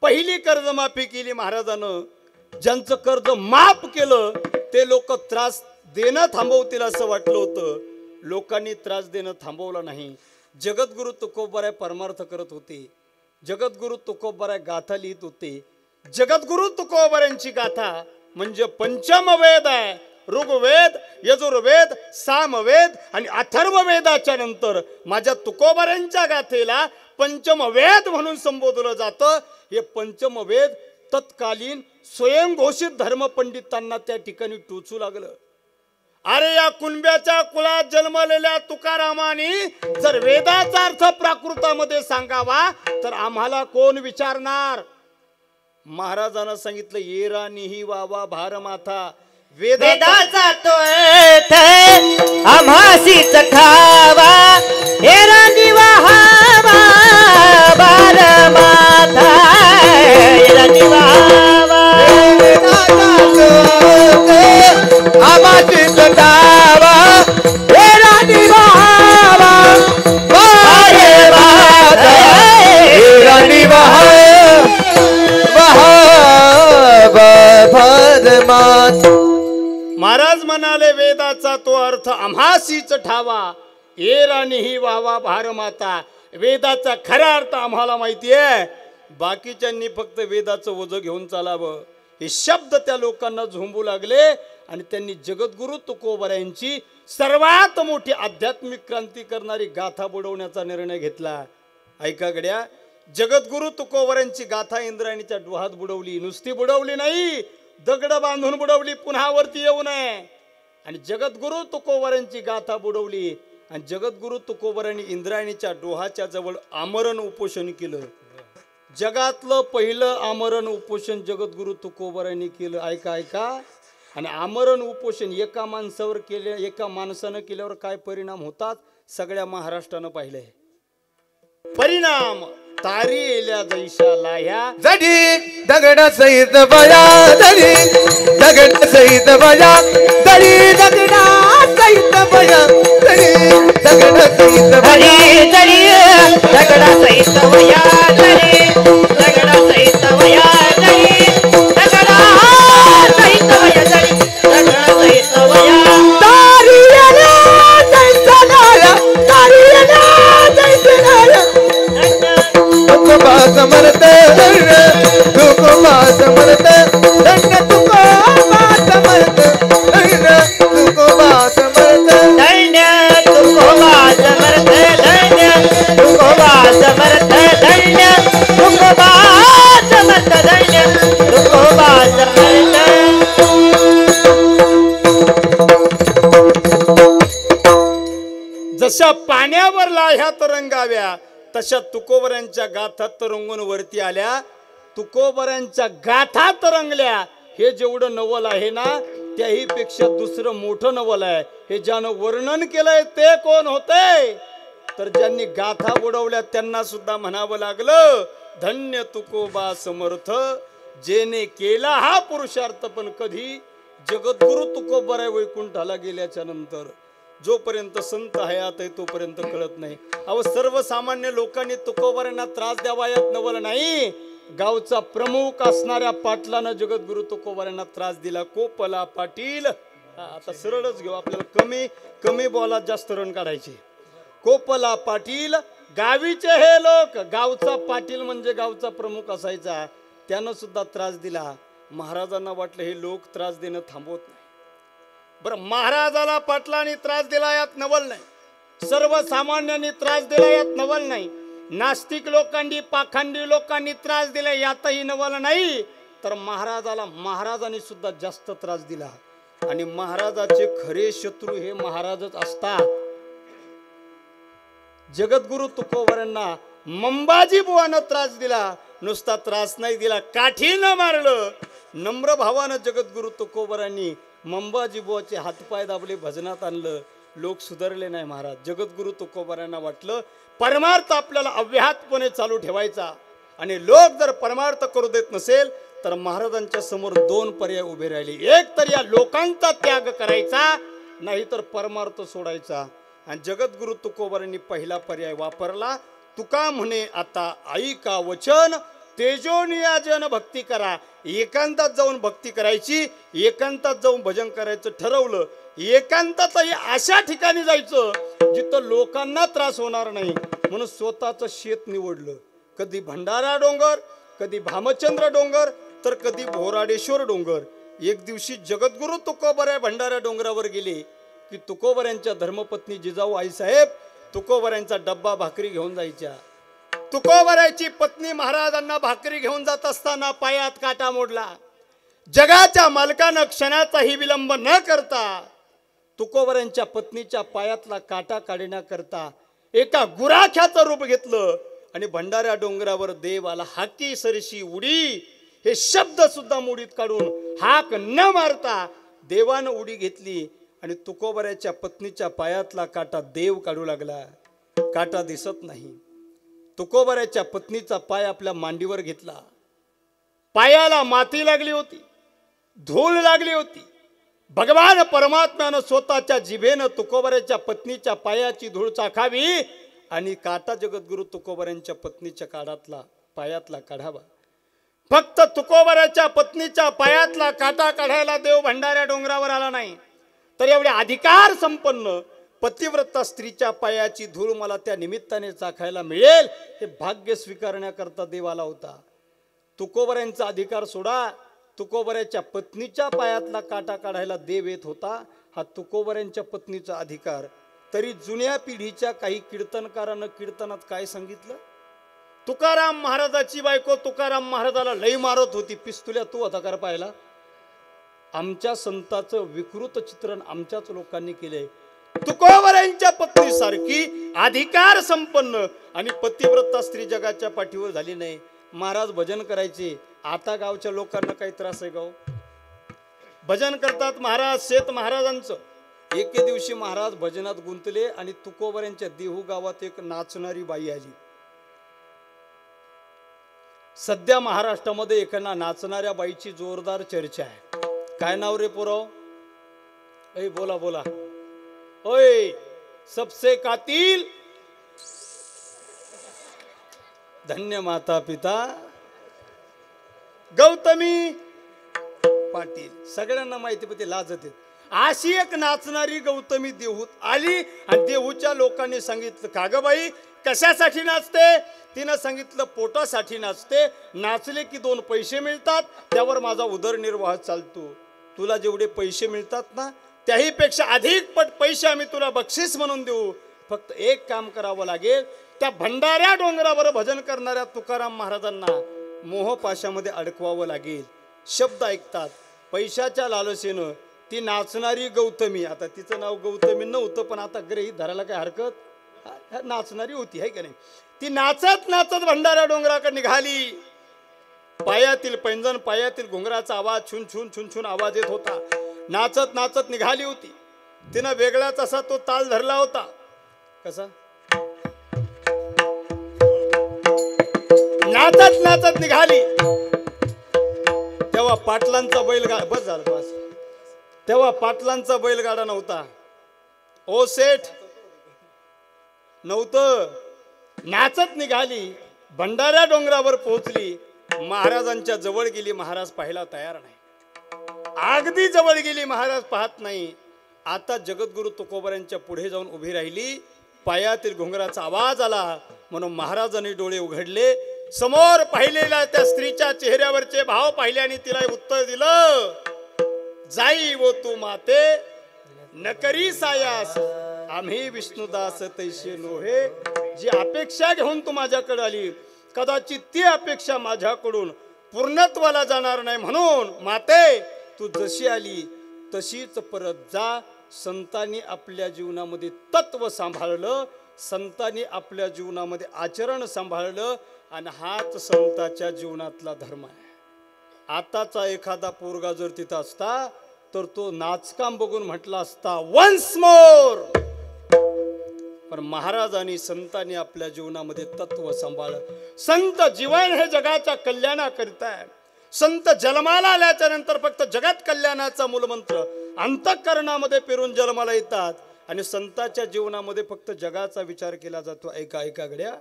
पहिली कर्जमाफी केली महाराजानं. ज्यांचं कर्ज माफ केलं ते लोक त्रास देणं थांबवतील असं वाटलं होतं, लोकांनी त्रास देणं थांबवलं नाही. जगद्गुरु तुकोबाराय परमार्थ करत होते, जगद्गुरु तुकोबाराय गाथा लिहित होते, जगद्गुरु तुकोबऱ्यांची गाथा म्हणजे पंचम वेद आहे. ऋग्वेद, यजुर्वेद, सामवेद आणि अथर्ववेदाच्या नंतर माझ्या तुकोबऱ्यांच्या गाथेला पंचम वेद म्हणून संबोधलं जातं. हे पंचम वेद तत्कालीन स्वयंघोषित धर्मपंडितांना त्या ठिकाणी टोचू लागलं. अरे या कुणब्याच्या कुळात जन्मलेल्या तुकारामाने जर वेदाचा अर्थ प्राकृतामध्ये सांगावा तर आम्हाला कोण विचारणार. महाराजांना सांगितलं येरानिही वावा भारमाथा. वेदाचा तो अर्थ आम्हासीच ठावा, हेरांनी वाहावा बारमाथा, हेरांनी वाहावा. आमाचीच ठावा, हेरांनी वाहावा बारमाथा, हेरांनी वाहावा भारमाथा. महाराज म्हणाले वेदाचा तो अर्थ आम्हासीच ठावा, येरानिही वावा भारमाता. वेदाचा खरा अर्थ आम्हाला माहिती आहे, बाकीच्यांनी फक्त वेदाचं ओझं घेऊन चालावं. हे शब्द त्या लोकांना झोंबू लागले आणि त्यांनी जगद्गुरु तुकोबऱ्यांची सर्वात मोठी आध्यात्मिक क्रांती करणारी गाथा बुडवण्याचा निर्णय घेतला. ऐका गड्या, जगद्गुरु तुकोबऱ्यांची गाथा इंद्रायणीच्या डोहात बुडवली. नुसती बुडवली नाही, दगड बांधून बुडवली, पुन्हा वरती येऊ नये. आणि जगद्गुरु तुकोबऱ्यांची गाथा बुडवली. आणि जगद्गुरु तुकोबऱ्यांनी इंद्रायणीच्या डोहाच्या जवळ आमरण उपोषण केलं. जगातलं पहिलं आमरण उपोषण जगद्गुरु तुकोबऱ्यांनी केलं. ऐका ऐका. आणि आमरण उपोषण एका माणसावर केले, एका माणसानं केल्यावर काय परिणाम होतात सगळ्या महाराष्ट्रानं पाहिलंय. परिणाम तारी येल्या जैशाला ह्या जडी दगड सहित बया, जडी दगड सहित बया, जडी दगडा सहित बया, जडी दगड सहित बया, जरी दगडा सहित वया, जरी दगडा सहित वया, जरी दगडा सहित वया, जरी दगडा सहित वया. तारी येल्या जैसा गाया, तारी येल्या जैसा गाया. तुकोबा समर्थ दंड, तुकोबा समर्थ दंड, तुकोबा समर्थ दंड, तुकोबा समर्थ दंड, तुकोबा समर्थ दंड, तुकोबा समर्थ दंड, तुकोबा समर्थ दंड, तुकोबा समर्थ. जशा पाण्यावर लाह्या तरंगाव्या तशा तुकोबऱ्यांच्या गाथा तरंगून वरती आल्या. तुकोबऱ्यांच्या गाथा तरंगल्या. हे जेवढं नवल आहे ना त्याही पेक्षा दुसरं मोठं नवल आहे. हे ज्यानं वर्णन केलंय ते कोण होते तर ज्यांनी गाथा बुडवल्या त्यांना सुद्धा म्हणावं लागलं धन्य तुकोबा समर्थ, जेने केला हा पुरुषार्थ. पण कधी जगद्गुरु तुकोबरा वैकुंठाला गेल्याच्या नंतर. जोपर्यंत संत हयात आहे तोपर्यंत कळत नाही. अहो सर्वसामान्य लोकांनी तुकोबऱ्यांना त्रास द्यावा यात नवल नाही. गावचा प्रमुख असणाऱ्या पाटलानं जगद्गुरु तुकोबऱ्यांना त्रास दिला. कोपला पाटील, आता सरळच घेऊ, आपल्याला कमी बॉलात जास्त रन काढायचे. कोपला पाटील गावीचे हे लोक, गावचा पाटील म्हणजे गावचा प्रमुख असायचा, त्यानं सुद्धा त्रास दिला. महाराजांना वाटलं हे लोक त्रास देणं थांबवत नाही. बरं, महाराजाला पाटलांनी त्रास दिला यात नवल नाही, सर्वसामान्यांनी त्रास दिला यात नवल नाही, नास्तिक लोकांनी पाखंडी लोकांनी त्रास दिला यातही नवल नाही. तर महाराजांनी सुद्धा जास्त त्रास दिला. आणि महाराजाचे खरे शत्रू हे महाराजच असतात. जगद्गुरु तुकोबऱ्यांना मंबाजी बुवानं त्रास दिला. नुसता त्रास नाही दिला, काठीनं मारलं. नम्र भावानं जगद्गुरु तुकोबऱ्यांनी मंबाजी बुवाचे हातपाय दाबले, भजनात आणलं. लोक सुधारले नाही महाराज. जगद्गुरु तुकोबऱ्यांना वाटलं परमार्थ आपल्याला अव्याहतपणे चालू ठेवायचा. आणि लोक जर परमार्थ करू देत नसेल तर महाराजांच्या समोर दोन पर्याय उभे राहिले. एक तर या लोकांचा त्याग करायचा, नाही तर परमार्थ सोडायचा. आणि जगद्गुरु तुकोबऱ्यांनी पहिला पर्याय वापरला. तुका म्हणे आता ऐका वचन, तेजोनियाजन भक्ती करा. एकांतात जाऊन भक्ती करायची, एकांतात जाऊन भजन करायचं ठरवलं. एकांतातही अशा ठिकाणी जायचं जिथं लोकांना त्रास होणार नाही, म्हणून स्वतःचं शेत निवडलं. कधी भंडारा डोंगर, कधी भामचंद्र डोंगर, तर कधी भोराडेश्वर डोंगर. एक दिवशी जगद्गुरु तुकोबऱ्या भंडारा डोंगरावर गेले की तुकोबऱ्यांच्या धर्मपत्नी जिजाऊ आईसाहेब तुकोबऱ्यांचा डब्बा भाकरी घेऊन जायच्या. तुकोबऱ्याची पत्नी महाराजांना भाकरी घेऊन जात असताना पायात काटा मोडला. जगाच्या मालकानं क्षणाचाही विलंब न करता तुकोबऱ्यांच्या पत्नीच्या पायातला काटा काढण्याकरता एका गुराख्याचं रूप घेतलं आणि भंडाऱ्या डोंगरावर देव आला. हाकी सरशी उडी हे शब्द सुद्धा मुडीत काढून हाक न मारता देवानं उडी घेतली आणि तुकोबऱ्याच्या पत्नीच्या पायातला काटा देव काढू लागला. काटा दिसत नाही. तुकोबऱ्याच्या पत्नीचा पाय आपल्या मांडीवर घेतला. पायाला माती लागली होती, धूळ लागली होती. भगवान परमात्म्यानं स्वतःच्या जिभेनं तुकोबऱ्याच्या पत्नीच्या पायाची धूळ चाखावी आणि काटा जगद्गुरु तुकोबऱ्यांच्या पत्नीच्या पायातला काढावा. फक्त तुकोबऱ्याच्या पत्नीच्या पायातला काटा काढायला देव भंडाऱ्या डोंगरावर आला नाही, तर एवढे अधिकार संपन्न पतिव्रता स्त्रीच्या पायाची धूळ मला त्या निमित्ताने चाखायला मिळेल हे भाग्य स्वीकारण्याकरता देव आला होता. तुकोबऱ्यांचा अधिकार सोडा, तुकोबऱ्याच्या पत्नीच्या पायातला काटा काढायला देव येत होता. हा तुकोबऱ्यांच्या पत्नीचा अधिकार. तरी जुन्या पिढीच्या काही कीर्तनकारांना कीर्तनात काय सांगितलं? तुकाराम महाराजाची बायको तुकाराम महाराजाला लई मारत होती. पिस्तुल्या तू होता कर पाहिला? आमच्या संताचं विकृत चित्रण आमच्याच लोकांनी केलंय. तुकोबऱ्यांच्या पत्नी सारखी अधिकार संपन्न आणि पतिव्रता स्त्री जगाच्या पाठीवर झाली नाही. महाराज भजन करायचे. आता गावच्या लोकांना काही त्रास आहे गाव? भजन करतात महाराज शेत महाराजांचं. एके दिवशी महाराज भजनात गुंतले आणि तुकोबऱ्यांच्या देहू गावात एक नाचणारी बाई आली. सध्या महाराष्ट्रामध्ये एका नाचणाऱ्या बाईची जोरदार चर्चा आहे. काय नाव रे पोराव? ऐ बोला बोला. ओय सबसे कातिल धन्य माता पिता गौतमी पाटील. सगळ्यांना माहिती पण ते लाजत आहेत. अशी एक नाचणारी गौतमी देहूत आली आणि देहूच्या लोकांनी सांगितलं का ग बाई कशासाठी नाचते? तिनं सांगितलं पोटासाठी नाचते. नाचले की 2 पैसे मिळतात, त्यावर माझा उदरनिर्वाह चालतो. तुला जेवढे पैसे मिळतात ना त्याही पेक्षा अधिक पट पैसे आम्ही तुला बक्षीस म्हणून देऊ. फक्त एक काम करावं लागेल, त्या भंडाऱ्या डोंगरावर भजन करणाऱ्या तुकाराम महाराजांना मोहपाशामध्ये अडकवावं लागेल. शब्द ऐकतात. पैशाच्या लालसेनं ती नाचणारी गौतमी, आता तिचं नाव गौतमी नव्हतं पण आता गृहीत धरायला काय हरकत, नाचणारी होती आहे का नाही. ती नाचत नाचत भंडाऱ्या डोंगराकडे निघाली. पायातील पैंजण पायातील घुंगराचा आवाज छुन छुन छुन छुन आवाज येत होता. नाचत नाचत निघाली होती. तिनं वेगळाच असा तो ताल धरला होता. कसा? नाचत नाचत निघाली. तेव्हा पाटलांचा बैलगाडा बस झालं बस. तेव्हा पाटलांचा बैलगाडा नव्हता. ओ सेठ नव्हतं. नाचत निघाली. भंडाऱ्या डोंगरावर पोहोचली. महाराजांच्या जवळ गेली. महाराज पाहायला तयार नाही. अगदी जवळ गेली. महाराज पाहत नाही. आता जगद्गुरु तुकोबऱ्यांच्या पुढे जाऊन उभी राहिली. पायातील घुंगराचा आवाज आला म्हणून महाराजांनी डोळे उघडले. समोर पाहिलेल्या त्या स्त्रीच्या चेहऱ्यावरचे भाव पाहिले आणि तिला उत्तर दिलं, जाई वो तू माते न करी सायास आम्ही विष्णुदास तैसे नोहे. जी अपेक्षा घेऊन तू माझ्याकडे आली कदाचित ती अपेक्षा माझ्याकडून पूर्णत्वाला जाणार नाही. म्हणून माते तू जशी आली तशीच परत जा. संतांनी आपल्या जीवनामध्ये तत्व सांभाळलं, संतांनी आपल्या जीवनामध्ये आचरण सांभाळलं आणि हाच संतांच्या जीवनातला धर्म आहे. आताचा एखादा पोरगा जर तिथं असता तर तो नाचकाम बघून म्हटला असता वन्स मोर. पण महाराजांनी संतांनी आपल्या जीवनामध्ये तत्व सांभाळलं. संत जीवन हे जगाच्या कल्याणाकरिता आहे. संत जन्माला आल्याच्या नंतर फक्त जगत कल्याणाचा मूलमंत्र अंतःकरणामध्ये पेरून जन्माला येतात आणि संतांच्या जीवनामध्ये फक्त जगाचा विचार केला जातो. ऐका ऐका गड्या,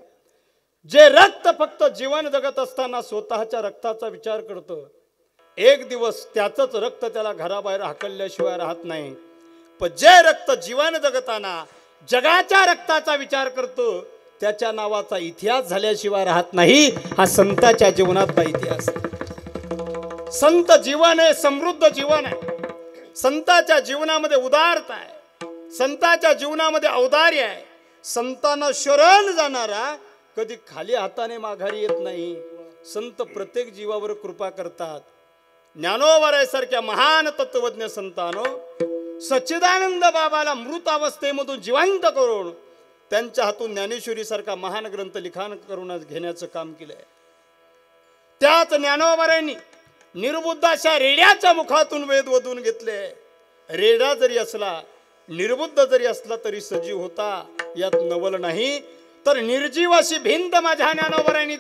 जे रक्त फक्त जीवन जगत असताना स्वतःच्या रक्ताचा विचार करतो, एक दिवस त्याचंच रक्त त्याला घराबाहेर हाकलल्याशिवाय राहत नाही. पण जे रक्त जीवन जगताना जगाच्या रक्ताचा विचार करतो त्याच्या नावाचा इतिहास झाल्याशिवाय राहत नाही. हा संतांच्या जीवनातला इतिहास. संत जीवन आहे, समृद्ध जीवन आहे. संताच्या जीवनामध्ये उदारता आहे, संताच्या जीवनामध्ये औदार्य आहे. संतांना शरण जाणारा कधी खाली हाताने माघारी येत नाही. संत प्रत्येक जीवावर कृपा करतात. ज्ञानोबारायसारख्या महान तत्वज्ञ संतांनो सच्चिदानंद बाबाला मृत अवस्थेमधून जिवंत करून त्यांच्या हातून ज्ञानेश्वरी सारखा महान ग्रंथ लिखाण करून घेण्याचं काम केलंय. त्याच ज्ञानोबारायांनी निर्बुद्धाच्या रेड्याच्या मुखातून वेद वधून घेतले. रेडा जरी असला, निर्बुद्ध जरी असला तरी सजीव होता, यात नवल नाही. तर निर्जीव अशी भिंत माझ्या ज्ञानोबारायांनी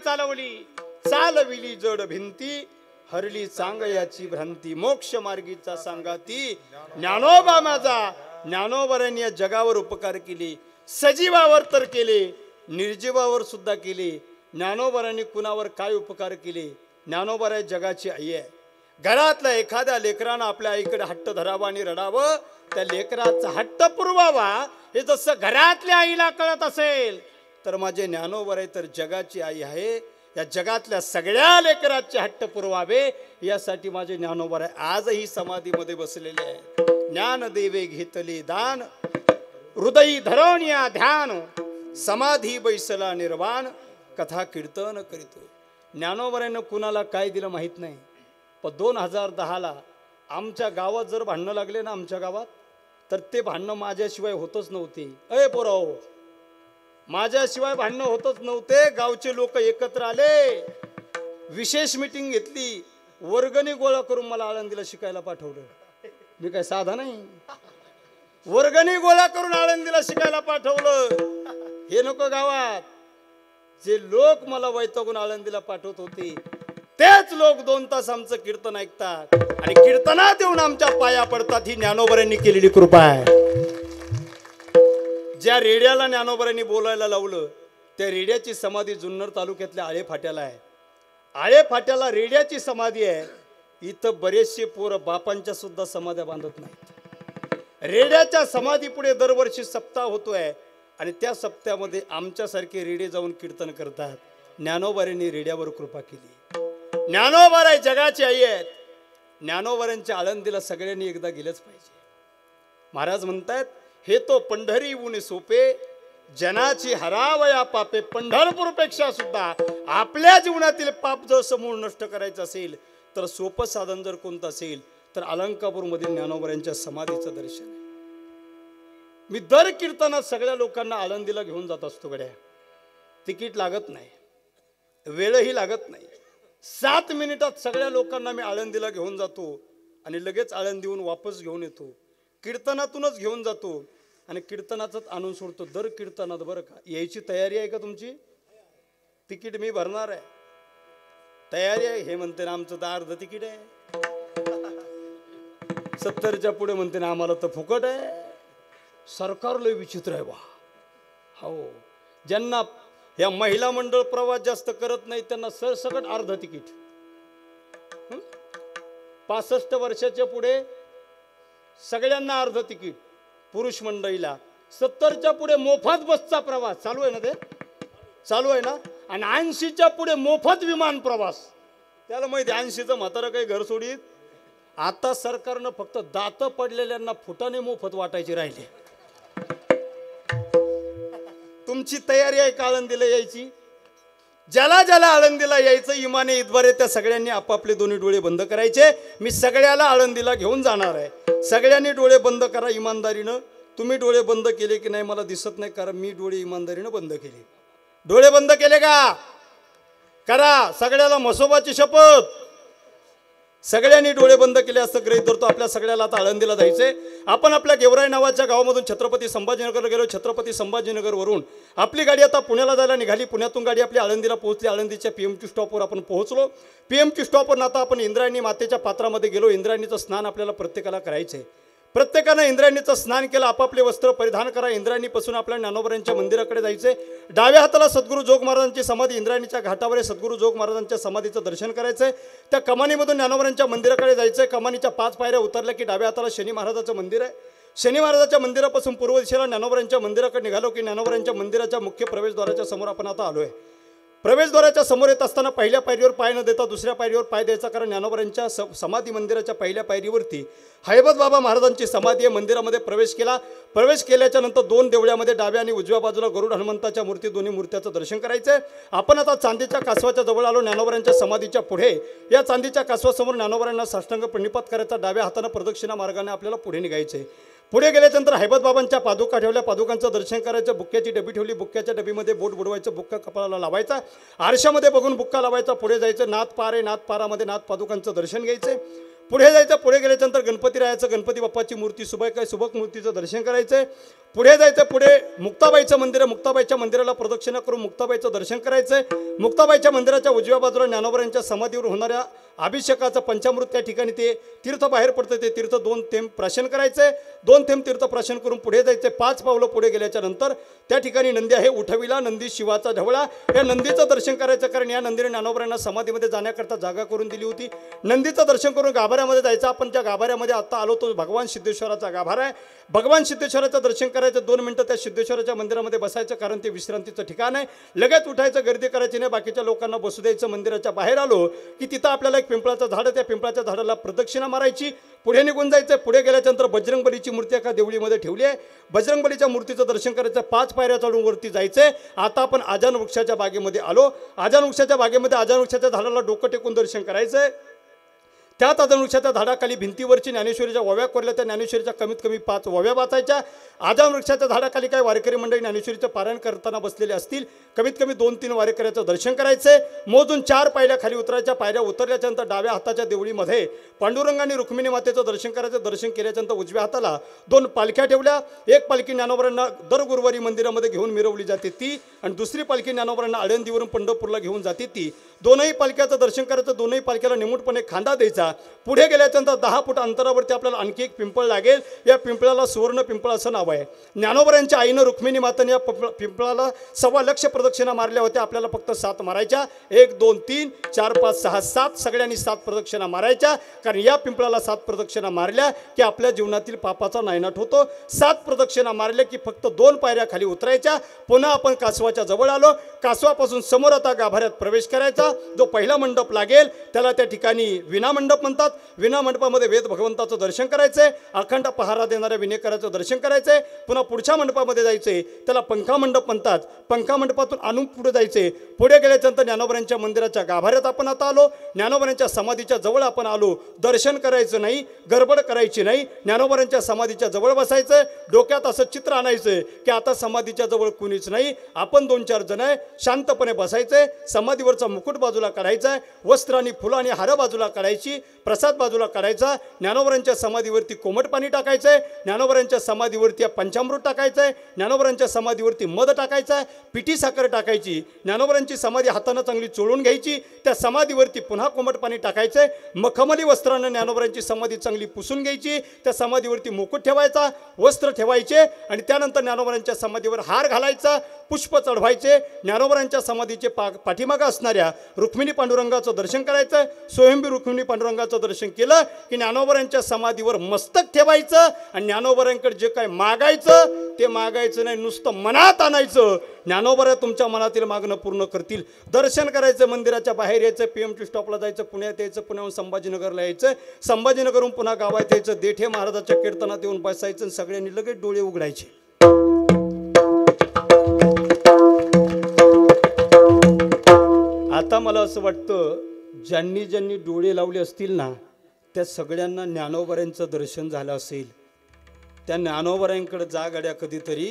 चालविली जड भिंती, हरली चांगयाची भ्रांती, मोक्ष मार्गीचा सांगाती. ज्ञानोबा माझा, ज्ञानोबारायांनी या जगावर उपकार केले. सजीवावर तर केले, निर्जीवावर सुद्धा केले. ज्ञानोबारायांनी कुणावर काय उपकार केले? ज्ञानोबाराय जगाची आई आहे. घरातल्या एखाद्या लेकरानं आपल्या आईकडे हट्ट धरावा आणि रडावं, त्या लेकराचा हट्ट पुरवावा, हे जसं घरातल्या आईला कळत असेल, तर माझे ज्ञानोबाराय तर जगाची आई आहे. या जगातल्या सगळ्या लेकराचे हट्ट पुरवावे यासाठी माझे ज्ञानोबाराय आजही समाधीमध्ये बसलेले आहे. ज्ञान देवे घेतले दान, हृदयी धरवण्या ध्यान, समाधी बैसला निर्वाण, कथा कीर्तन करीतो. ज्ञानोबारायनं कुणाला काय दिलं माहीत नाही, पण 2010ला आमच्या गावात जर भांडणं लागले ना, आमच्या गावात, तर ते भांडणं माझ्याशिवाय होतच नव्हते. अय पोराओ, माझ्याशिवाय भांडणं होतच नव्हते. गावचे लोक एकत्र आले, विशेष मीटिंग घेतली, वर्गणी गोळा करून मला आळंदीला शिकायला पाठवलं. मी काय साधा नाही, वर्गणी गोळा करून आळंदीला शिकायला पाठवलं. हे नको गावात, जे लोक मला वैतागून आळंदीला पाठवत होते तेच लोक 2 तास आमचं कीर्तन ऐकतात आणि कीर्तनात येऊन आमच्या पाया पडतात. ही ज्ञानोबारायांनी केलेली कृपा आहे. ज्या रेड्याला ज्ञानोबारायांनी बोलायला लावलं, त्या रेड्याची समाधी जुन्नर तालुक्यातल्या आळे फाट्याला आहे. आळे फाट्याला रेड्याची समाधी आहे. इथं बरेचसे पोरं बापांच्या सुद्धा समाध्या बांधत नाहीत. रेड्याच्या समाधी पुढे दरवर्षी सप्ताह होतोय आणि त्या सप्त्यामध्ये आमच्यासारखे रेडे जाऊन कीर्तन करतात. ज्ञानोबारायांनी रेड्यावर कृपा केली. ज्ञानोबाराय जगाची आई आहेत. ज्ञानोबारायांच्या आळंदीला सगळ्यांनी एकदा गेलंच पाहिजे. महाराज म्हणतात, हे तो पंढरी ऊन सोपे, जनाची हरावया पापे. पंढरपूरपेक्षा सुद्धा आपल्या जीवनातील पाप जर समूळ नष्ट करायचं असेल तर सोपं साधन जर कोणतं असेल तर अलंकापूरमधील ज्ञानोबारायांच्या समाधीचं दर्शन आहे. मी दर कीर्तनात सगळ्या लोकांना आळंदीला घेऊन जात असतो. गड्या, तिकीट लागत नाही, वेळही लागत नाही. 7 मिनिटात सगळ्या लोकांना मी आळंदीला घेऊन जातो आणि लगेच आळंदीहून वापस घेऊन येतो. कीर्तनातूनच घेऊन जातो आणि कीर्तनाचंच आणून सोडतो दर कीर्तनात. बरं का, यायची तयारी आहे का तुमची? तिकीट मी भरणार आहे, तयारी आहे. हे म्हणते ना आमचं तर अर्ध तिकीट आहे. 70च्या पुढे म्हणते ना आम्हाला तर फुकट आहे. सरकार लय विचित्र आहे बा. हो, ज्यांना या महिला मंडळ प्रवास जास्त करत नाही त्यांना सरसकट अर्ध तिकीट. 65 वर्षाच्या पुढे सगळ्यांना अर्ध तिकीट. पुरुष मंडळीला 70च्या पुढे मोफत बसचा प्रवास चालू आहे ना, ते चालू आहे ना. आणि 80च्या पुढे मोफत विमान प्रवास. त्याला माहिती 80चं म्हातारं काही घर सोडीत. आता सरकारनं फक्त दात पडलेल्यांना फुटाने मोफत वाटायचे राहिले. तुमची तयारी आहे का आळंदीला यायची? ज्याला ज्याला आळंदीला यायचं इमाने इतबारे त्या सगळ्यांनी आपापले दोन्ही डोळे बंद करायचे. मी सगळ्याला आळंदीला घेऊन जाणार आहे. सगळ्यांनी डोळे बंद करा इमानदारीनं. तुम्ही डोळे बंद केले की नाही मला दिसत नाही, कारण मी डोळे इमानदारीनं बंद केले. डोळे बंद केले का? करा. सगळ्याला म्हसोबाची शपथ. सगळ्यांनी डोळे बंद केले असं गृहीत धरतो. आपल्या सगळ्याला आता आळंदीला जायचंय. आपण आपल्या गेवराई नावाच्या गावामधून छत्रपती संभाजीनगरला गेलो. छत्रपती संभाजीनगरवरून आपली गाडी आता पुण्याला जायला निघाली. पुण्यातून गाडी आपली आळंदीला पोहोचली. आळंदीच्या PMT स्टॉपवर आपण पोहोचलो. PMT स्टॉपवर आता आपण इंद्रायणी मातेच्या पात्रामध्ये गेलो. इंद्रायणीचं स्नान आपल्याला प्रत्येकाला करायचंय. प्रत्येकानं इंद्रायणीचं स्नान केलं. आपापले वस्त्र परिधान करा. इंद्रायणीपासून आपल्या ज्ञानोबारायांच्या मंदिराकडे जायचंय. डाव्या हाताला सद्गुरू जोग महाराजांची समाधी इंद्रायणीच्या घाटावर आहे. सद्गुरू जोग महाराजांच्या समाधीचं दर्शन करायचंय. त्या कमानीमधून ज्ञानोबारायांच्या मंदिराकडे जायचंय. कमानीच्या 5 पायऱ्या उतरल्या की डाव्या हाताला शनी महाराजाचं मंदिर आहे. शनी महाराजाच्या मंदिरापासून पूर्व दिशेला ज्ञानोबारायांच्या मंदिराकडे निघालो की ज्ञानोबारायांच्या मंदिराच्या मुख्य प्रवेशद्वाराच्या समोर आपण आता आलोय. प्रवेशद्वाराच्या समोर येत असताना पहिल्या पायरीवर पाय न देता दुसऱ्या पायरीवर पाय द्यायचा, कारण ज्ञानोबरांच्या समाधी मंदिराच्या पहिल्या पायरीवरती हैबत बाबा महाराजांची समाधी आहे. मंदिरामध्ये प्रवेश केला. प्रवेश केल्याच्या नंतर 2 देवळ्यामध्ये डाव्या आणि उजव्या बाजूला गरुड हनुमंताच्या मूर्ती, दोन्ही मूर्त्याचं दर्शन करायचं आहे. आपण आता चांदीच्या कासवाच्या जवळ आलो. ज्ञानोबरांच्या समाधीच्या पुढे या चांदीच्या कासवासमोर ज्ञानोबरांना साष्टांग प्रणिपात करायचा. डाव्या हाताने प्रदक्षिणा मार्गाने आपल्याला पुढे निघायचे. पुढे गेल्यानंतर हैबत बाबांच्या पादुका ठेवल्या. पादुकांचं दर्शन करायचं. बुक्क्याची डबी ठेवली. बुक्क्याच्या डबीमध्ये बोट बुडवायचं. बुक्का कपाळाला लावायचा. आरशामध्ये बघून बुक्का लावायचा. पुढे जायचं. नाथपारे नाथपारामध्ये नाथ पादुकांचं दर्शन घ्यायचं. पुढे जायचं. पुढे गेल्यानंतर गणपती राहायचं. गणपती बाप्पाची मूर्ती सुबक मूर्तीचं दर्शन करायचं. पुढे जायचं. पुढे मुक्ताबाईचं मंदिर आहे. मुक्ताबाईच्या मंदिराला प्रदक्षिणा करून मुक्ताबाईचं दर्शन करायचं. मुक्ताबाईच्या मंदिराच्या उजव्या बाजूला ज्ञानोबरांच्या समाधीवर होणाऱ्या अभिषेकाचं पंचामृत त्या ठिकाणी ते तीर्थ बाहेर पडतं. ते तीर्थ 2 थेंब प्राशन करायचे. 2 थेंब तीर्थ प्राशन करून पुढे जायचे. 5 पावलं पुढे गेल्याच्या नंतर त्या ठिकाणी नंदी आहे. उठविला नंदी शिवाचा ढवळा. या नंदीचं दर्शन करायचं, कारण या नंदीने ज्ञानोबरांना समाधीमध्ये जाण्याकरता जागा करून दिली होती. नंदीचं दर्शन करून गाभाऱ्यामध्ये जायचं. आपण त्या गाभाऱ्यामध्ये आता आलो तो भगवान सिद्धेश्वराचा गाभारा आहे. भगवान सिद्धेश्वराचं दर्शन करायचं. 2 मिनिटं त्या सिद्धेश्वराच्या मंदिरामध्ये बसायचं, कारण ते विश्रांतीचं ठिकाण आहे. लगेच उठायचं, गर्दी करायची नाही, बाकीच्या लोकांना बसू द्यायचं. मंदिराच्या बाहेर आलो की तिथं आपल्याला एक पिंपळाचं झाड आहे. त्या पिंपळाच्या झाडाला प्रदक्षिणा मारायची. पुढे निघून जायचं. पुढे गेल्यानंतर बजरंगबलीची मूर्ती एका देवळीमध्ये ठेवली आहे. बजरंगबलीच्या मूर्तीचं दर्शन करायचं. 5 पायऱ्या चढून वरती जायचंय. आता आपण आजान वृक्षाच्या बागेमध्ये आलो. आजान वृक्षाच्या बागेमध्ये आजान वृक्षाच्या झाडाला डोकं टेकून दर्शन करायचंय. त्यात आजान वृक्षाच्या झाडाखाली भिंतीवरची ज्ञानेश्वरीच्या ओव्या कोरल्या. त्या ज्ञानेश्वरीच्या कमीत कमी 5 ओव्या वाचायच्या. आजान वृक्षाच्या झाडाखाली काही वारकरी मंडळी ज्ञानेश्वरीचं पारायण करताना बसलेले असतील. कमीत कमी 2-3 वारकऱ्याचं दर्शन करायचंय. मोजून 4 पायऱ्या खाली उतरायच्या. पायऱ्या उतरल्याच्या नंतर डाव्या हाताच्या देवळीमध्ये पांडुरंग आणि रुक्मिणी मातेचं दर्शन करायचं. दर्शन केल्याच्या नंतर उजव्या हाताला 2 पालख्या ठेवल्या. एक पालखी ज्ञानोबरांना दर गुरुवारी मंदिरामध्ये घेऊन मिरवली जाते ती, आणि दुसरी पालखी ज्ञानोबरांना आळंदीवरून पंढरपूरला घेऊन जाते ती. दोनही पालख्याचं दर्शन करायचं. दोनही पालख्याला निमूटपणे खांदा द्यायचा. पुढे गेल्याच्यानंतर 10 फूट अंतरावरती आपल्याला आणखी एक पिंपळ लागेल. या पिंपळाला सुवर्ण पिंपळ असं नाव आहे. ज्ञानोबरांच्या आईनं रुक्मिणी माताने या पिंपळाला 1.25 लाख प्रदक्षिणा मारल्या होत्या. आपल्याला फक्त 7 मारायच्या. 1 2 3 4 5 6 7 सगळ्यांनी 7 प्रदक्षिणा मारायच्या, कारण या पिंपळाला 7 प्रदक्षिणा मारल्या की आपल्या जीवनातील पापाचा नायनाट होतो. 7 प्रदक्षिणा मारल्या की फक्त 2 पायऱ्या खाली उतरायच्या. पुन्हा आपण कासवाच्या जवळ आलो. कासवापासून समोर आता गाभाऱ्यात प्रवेश करायचा. जो पहिला मंडप लागेल त्याला त्या ठिकाणी विना मंडप म्हणतात. विना मंडपामध्ये वेद भगवंताचं दर्शन करायचंय. अखंड पहारा देणाऱ्या विनेकराचं दर्शन करायचंय. पुन्हा पुढच्या मंडपामध्ये जायचंय. त्याला पंखा मंडप म्हणतात. पंखा मंडपातून आणून पुढे जायचे. पुढे गेल्यानंतर ज्ञानोबरांच्या मंदिराच्या गाभाऱ्यात आपण आता आलो. ज्ञानोबरांच्या समाधीच्या जवळ आपण आलो. दर्शन करायचं नाही, गडबड करायची नाही. ज्ञानोबरांच्या समाधीच्या जवळ बसायचं. डोक्यात असं चित्र आणायचं की आता समाधीच्या जवळ कुणीच नाही, आपण 2-4 जण आहे. शांतपणे बसायचंय. समाधीवरचा मुकुट बाजूला काढायचा आहे. वस्त्र आणि फुलं आणि हार बाजूला काढायची. प्रसाद बाजूला काढायचा. ज्ञानोबरांच्या समाधीवरती कोमट पाणी टाकायचंय. ज्ञानोबरांच्या समाधीवरती पंचामृत टाकायचंय. ज्ञानोबरांच्या समाधीवरती मध टाकायचा. पिठी साखर टाकायची. ज्ञानोबरांची समाधी हातानं चांगली चोळून घ्यायची. त्या समाधीवरती पुन्हा कोमट पाणी टाकायचंय. मखमली वस्त्रानं ज्ञानोबरांची समाधी चांगली पुसून घ्यायची. त्या समाधीवरती मुकुट ठेवायचा, वस्त्र ठेवायचे, आणि त्यानंतर ज्ञानोबरांच्या समाधीवर हार घालायचा, पुष्प चढवायचे. ज्ञानोबरांच्या समाधीचे पाठीमागं असणाऱ्या रुक्मिणी पांडुरंगाचं दर्शन करायचं. स्वयंभी रुक्मिणी पांडुरंगाचं दर्शन केलं की ज्ञानोबरांच्या समाधीवर मस्तक ठेवायचं, आणि ज्ञानोबरांकडे जे काय मागायचं ते मागायचं नाही, नुसतं मनात आणायचं. ज्ञानोबरा तुमच्या मनातील मागणं पूर्ण करतील. दर्शन करायचं, मंदिराच्या बाहेर यायचं, PMT स्टॉपला जायचं, पुण्यात यायचं, पुण्याहून संभाजीनगरला यायचं, संभाजीनगरहून पुन्हा गावात यायचं, देठे महाराजाच्या कीर्तनात येऊन बसायचं, सगळ्यांनी लगेच डोळे उघडायचे. आता मला असं वाटतं ज्यांनी ज्यांनी डोळे लावले असतील ना, त्या सगळ्यांना ज्ञानोबरांचं दर्शन झालं असेल. त्या ज्ञानोबरांकडे जा गड्या कधीतरी.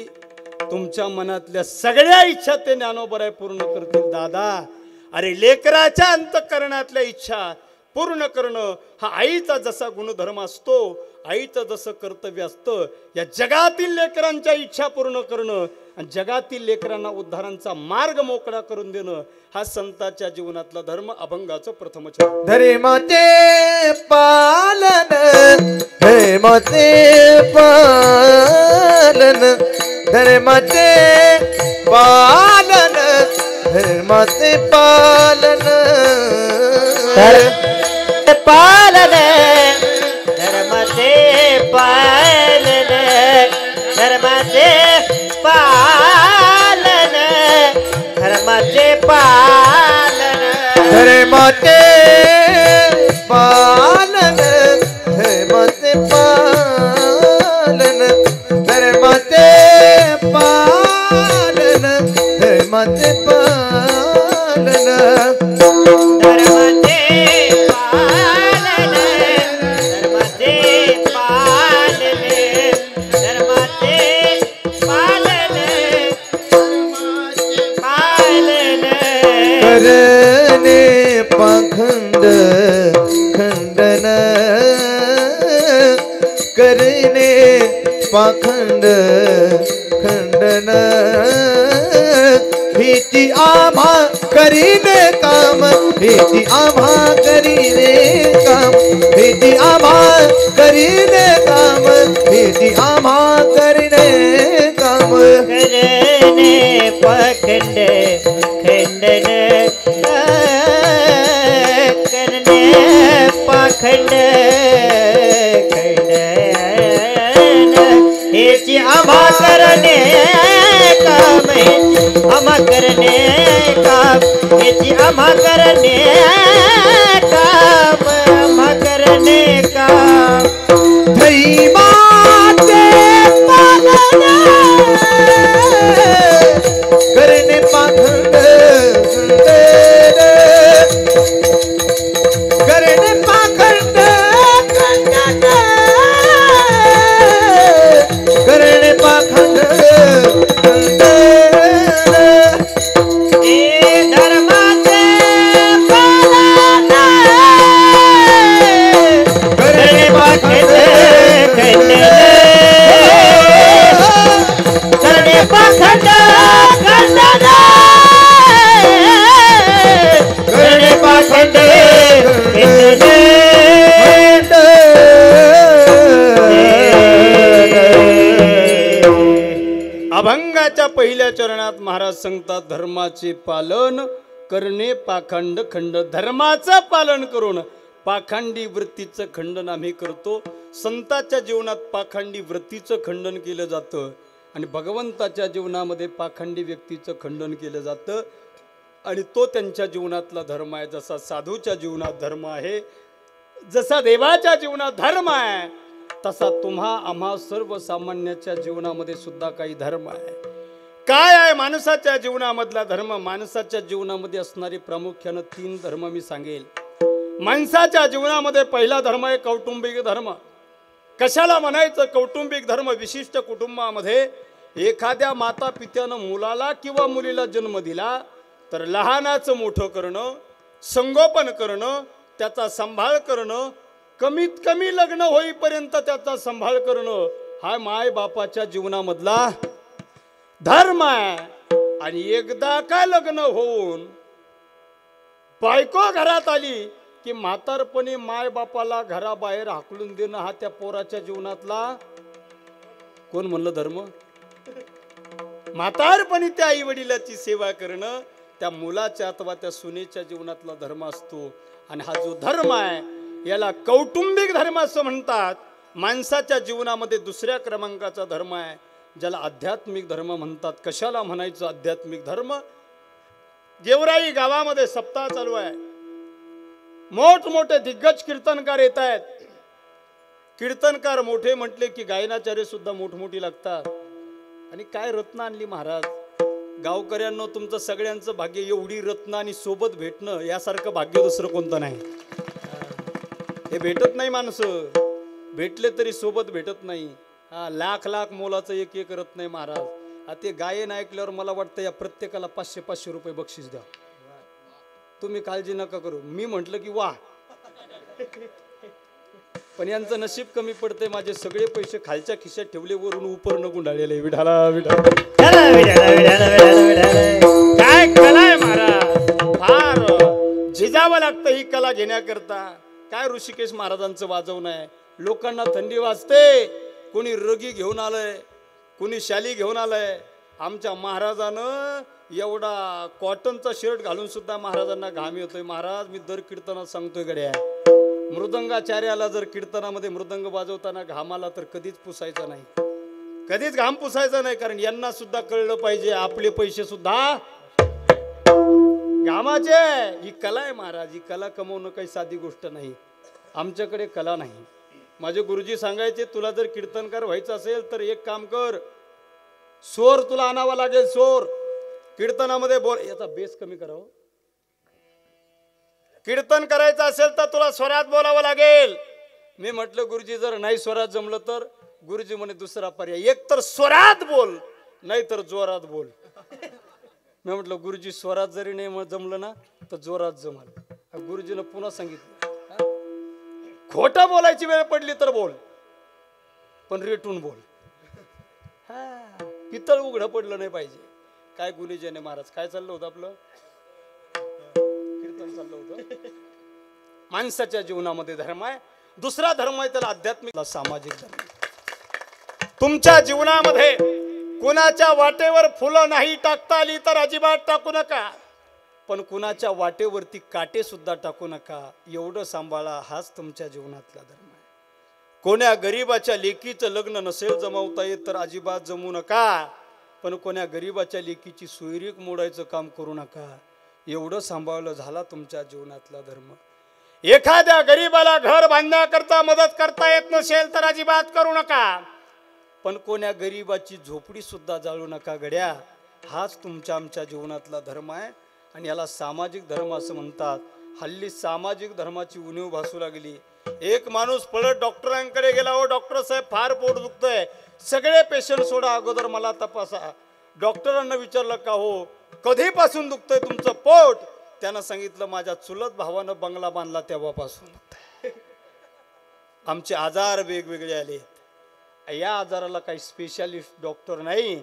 तुमच्या मनातल्या सगळ्या इच्छा ते ज्ञानोबराय पूर्ण करतील दादा. अरे लेकराच्या अंतःकरणातल्या इच्छा पूर्ण करणं हा आईचा जसा गुणधर्म असतो, आईचं जसं कर्तव्य असतं, या जगातील लेकरांच्या इच्छा पूर्ण करणं आणि जगातील लेकरांना उद्धारांचा मार्ग मोकळा करून देणं हा संतांच्या जीवनातला धर्म, अभंगाचं प्रथम चरण. धर्माचे पालन, धर्माचे पालन, धर्माचे पालन, धर्माचे पालन, पालन, धर्माचे पालन, धर्माचे पालन, धर्माचे पालन. पालन धर्माचे पालन धर्माचे पालन धर्माचे पालन धर्माचे पालन पालन करणे पाखंड खंडन करणे पाखंड खंडन भीती आम्हा करीने काम भीती आम्हा करीने काम भीती आम्हा करीने काम भीती आम्हा करीने काम करणे पाखंड खंडन करणे पाखंड खंडन हेची आम्हा करणे काम आम्हा करणे काम हेची आम्हा करणे काम आम्हा करणे काम धैमाचे पालन करणे पाखंड करणे पाखंड खंडन करणे पाखंड खंडन धर्माचे पालन करणे पाखंड खंडन करणे पाखंड खंडन करणे पाखंड अभंगाच्या पहिल्या चरणात महाराज सांगतात धर्माचे पालन करणे पाखंड खंड धर्माचं पालन करून पाखंडी वृत्तीचं खंडन आम्ही करतो. संतांच्या जीवनात पाखंडी वृत्तीचं खंडन केलं जातं आणि भगवंताच्या जीवनामध्ये पाखंडी व्यक्तीचं खंडन केलं जातं आणि तो त्यांच्या जीवनातला धर्म आहे. जसा साधूच्या जीवनात धर्म आहे, जसा देवाच्या जीवनात धर्म आहे, तसा तुम्हा आम्हा सर्वसामान्याच्या जीवनामध्ये सुद्धा काही धर्म आहे. काय आहे माणसाच्या जीवनामधला धर्म? माणसाच्या जीवनामध्ये असणारे प्रामुख्यानं 3 धर्म मी सांगेल. माणसाच्या जीवनामध्ये पहिला धर्म आहे कौटुंबिक धर्म. कशाला म्हणायचं कौटुंबिक धर्म? विशिष्ट कुटुंबामध्ये एखाद्या माता पित्यानं मुलाला किंवा मुलीला जन्म दिला तर लहानाचं मोठं करणं, संगोपन करणं, त्याचा सांभाळ करणं, कमीत कमी लग्न होईपर्यंत त्याचा सांभाळ करणं हा माय बापाच्या जीवनामधला धर्म आहे. आणि एकदा काय लग्न होऊन बायको घरात आली की म्हातारपणी माय बापाला घराबाहेर हाकलून देणं हा त्या पोराच्या जीवनातला कोण म्हणलं धर्म? म्हातारपणी त्या आई वडिलाची सेवा करणं त्या मुलाच्या अथवा त्या सुनेच्या जीवनातला धर्म असतो. आणि हा जो धर्म आहे याला कौटुंबिक धर्म असं म्हणतात. माणसाच्या जीवनामध्ये दुसऱ्या क्रमांकाचा धर्म आहे ज्याला आध्यात्मिक धर्म म्हणतात. कशाला म्हणायचं आध्यात्मिक धर्म? गेवराई गावामध्ये सप्ताह चालू आहे. मोठमोठे दिग्गज कीर्तनकार येत आहेत. कीर्तनकार मोठे म्हटले की गायनाचार्य सुद्धा मोठमोठी लागतात. आणि काय रत्न आणली महाराज? गावकऱ्यांनो, तुमचं सगळ्यांचं भाग्य एवढी रत्न आणि सोबत भेटणं यासारखं भाग्य दुसरं कोणतं नाही. हे भेटत नाही माणसं, भेटले तरी सोबत भेटत नाही. हा लाख लाख मोलाचं एक एक रत्न आहे महाराज. ते गायन ऐकल्यावर मला वाटतं या प्रत्येकाला 500-500 रुपये बक्षीस द्या. तुम्ही काळजी नका करू. मी म्हटलं की वा, पण यांचं नशीब कमी पडते. माझे सगळे पैसे खालच्या खिशात ठेवले, वरून उपर न गुंडाळलेले. विठाला विठाला काय कला आहे महाराज. फार झिजावं लागतं ही कला घेण्याकरता. काय ऋषिकेश महाराजांचं वाजवणं आहे. लोकांना थंडी वाजते, कोणी रगी घेऊन आलंय, कोणी शाली घेऊन आलंय. आमच्या महाराजानं एवढा कॉटनचा शर्ट घालून सुद्धा महाराजांना घाम येतोय. महाराज, मी दर कीर्तनात सांगतोय गड्या, मृदंगाचार्याला जर कीर्तनामध्ये मृदंग वाजवताना घाम आला तर कधीच पुसायचा नाही, कधीच घाम पुसायचा नाही. कारण यांना सुद्धा कळलं पाहिजे आपले पैसे सुद्धा घामाचे. ही कला आहे महाराज. ही कला कमवणं काही साधी गोष्ट नाही. आमच्याकडे कला नाही. माझे गुरुजी सांगायचे, तुला जर कीर्तनकार व्हायचं असेल तर एक काम कर, सोर तुला आणावा लागेल. सोर कीर्तनामध्ये बोल, याचा बेस कमी करावं. कीर्तन करायचं असेल तर तुला स्वरात बोलावं लागेल. मी म्हटलं गुरुजी जर नाही स्वरात जमलं तर, गुरुजी म्हणे दुसरा पर्याय, एक तर स्वरात बोल नाही तर जोरात बोल. मी म्हटलं गुरुजी स्वरात जरी नाही जमलं ना तर जोरात जमल. गुरुजीनं पुन्हा सांगितलं खोटं बोलायची वेळ पडली तर बोल, पण रेटून बोल. पितळ उघडं पडलं नाही पाहिजे. काय गुरुजीने महाराज काय चाललं होतं आपलं कीर्तन चाललं होतं. माणसाच्या जीवनामध्ये धर्म आहे, दुसरा धर्म आहे त्याला आध्यात्मिक सामाजिक धर्म. तुमच्या जीवनामध्ये कुणाच्या वाटेवर फुलं नाही टाकता आली तर अजिबात टाकू नका, पण कुणाच्या वाटेवरती काटे सुद्धा टाकू नका. एवढं सांभाळा, हाच तुमच्या जीवनातला धर्म आहे. कोण्या गरीबाच्या लेकीचं लग्न नसेल जमवता येत तर अजिबात जमू नका, पण कोण्या गरीबाच्या लेकीची सोयरीक मोडायचं काम करू नका. एवढं सांभाळलं झाला तुमच्या जीवनातला धर्म. एखाद्या गरीबाला घर बांधण्याकरता मदत करता येत नसेल तर अजिबात करू नका, पण कोण्या गरीबाची झोपडी सुद्धा जाळू नका गड्या. हाच तुमच्या आमच्या जीवनातला धर्म आहे आणि याला सामाजिक धर्म असं म्हणतात. हल्ली सामाजिक धर्माची उणीव भासू लागली. एक माणूस पळत डॉक्टरांकडे गेला, हो डॉक्टर साहेब फार पोट दुखतंय, सगळे पेशंट सोडा, अगोदर मला तपासा. डॉक्टरांना विचारलं का हो कधीपासून दुखतंय तुमचं पोट? त्यानं सांगितलं माझ्या चुलत भावानं बंगला बांधला तेव्हापासून. आमचे आजार वेगवेगळे आले. या आजाराला काही स्पेशालिस्ट डॉक्टर नाही,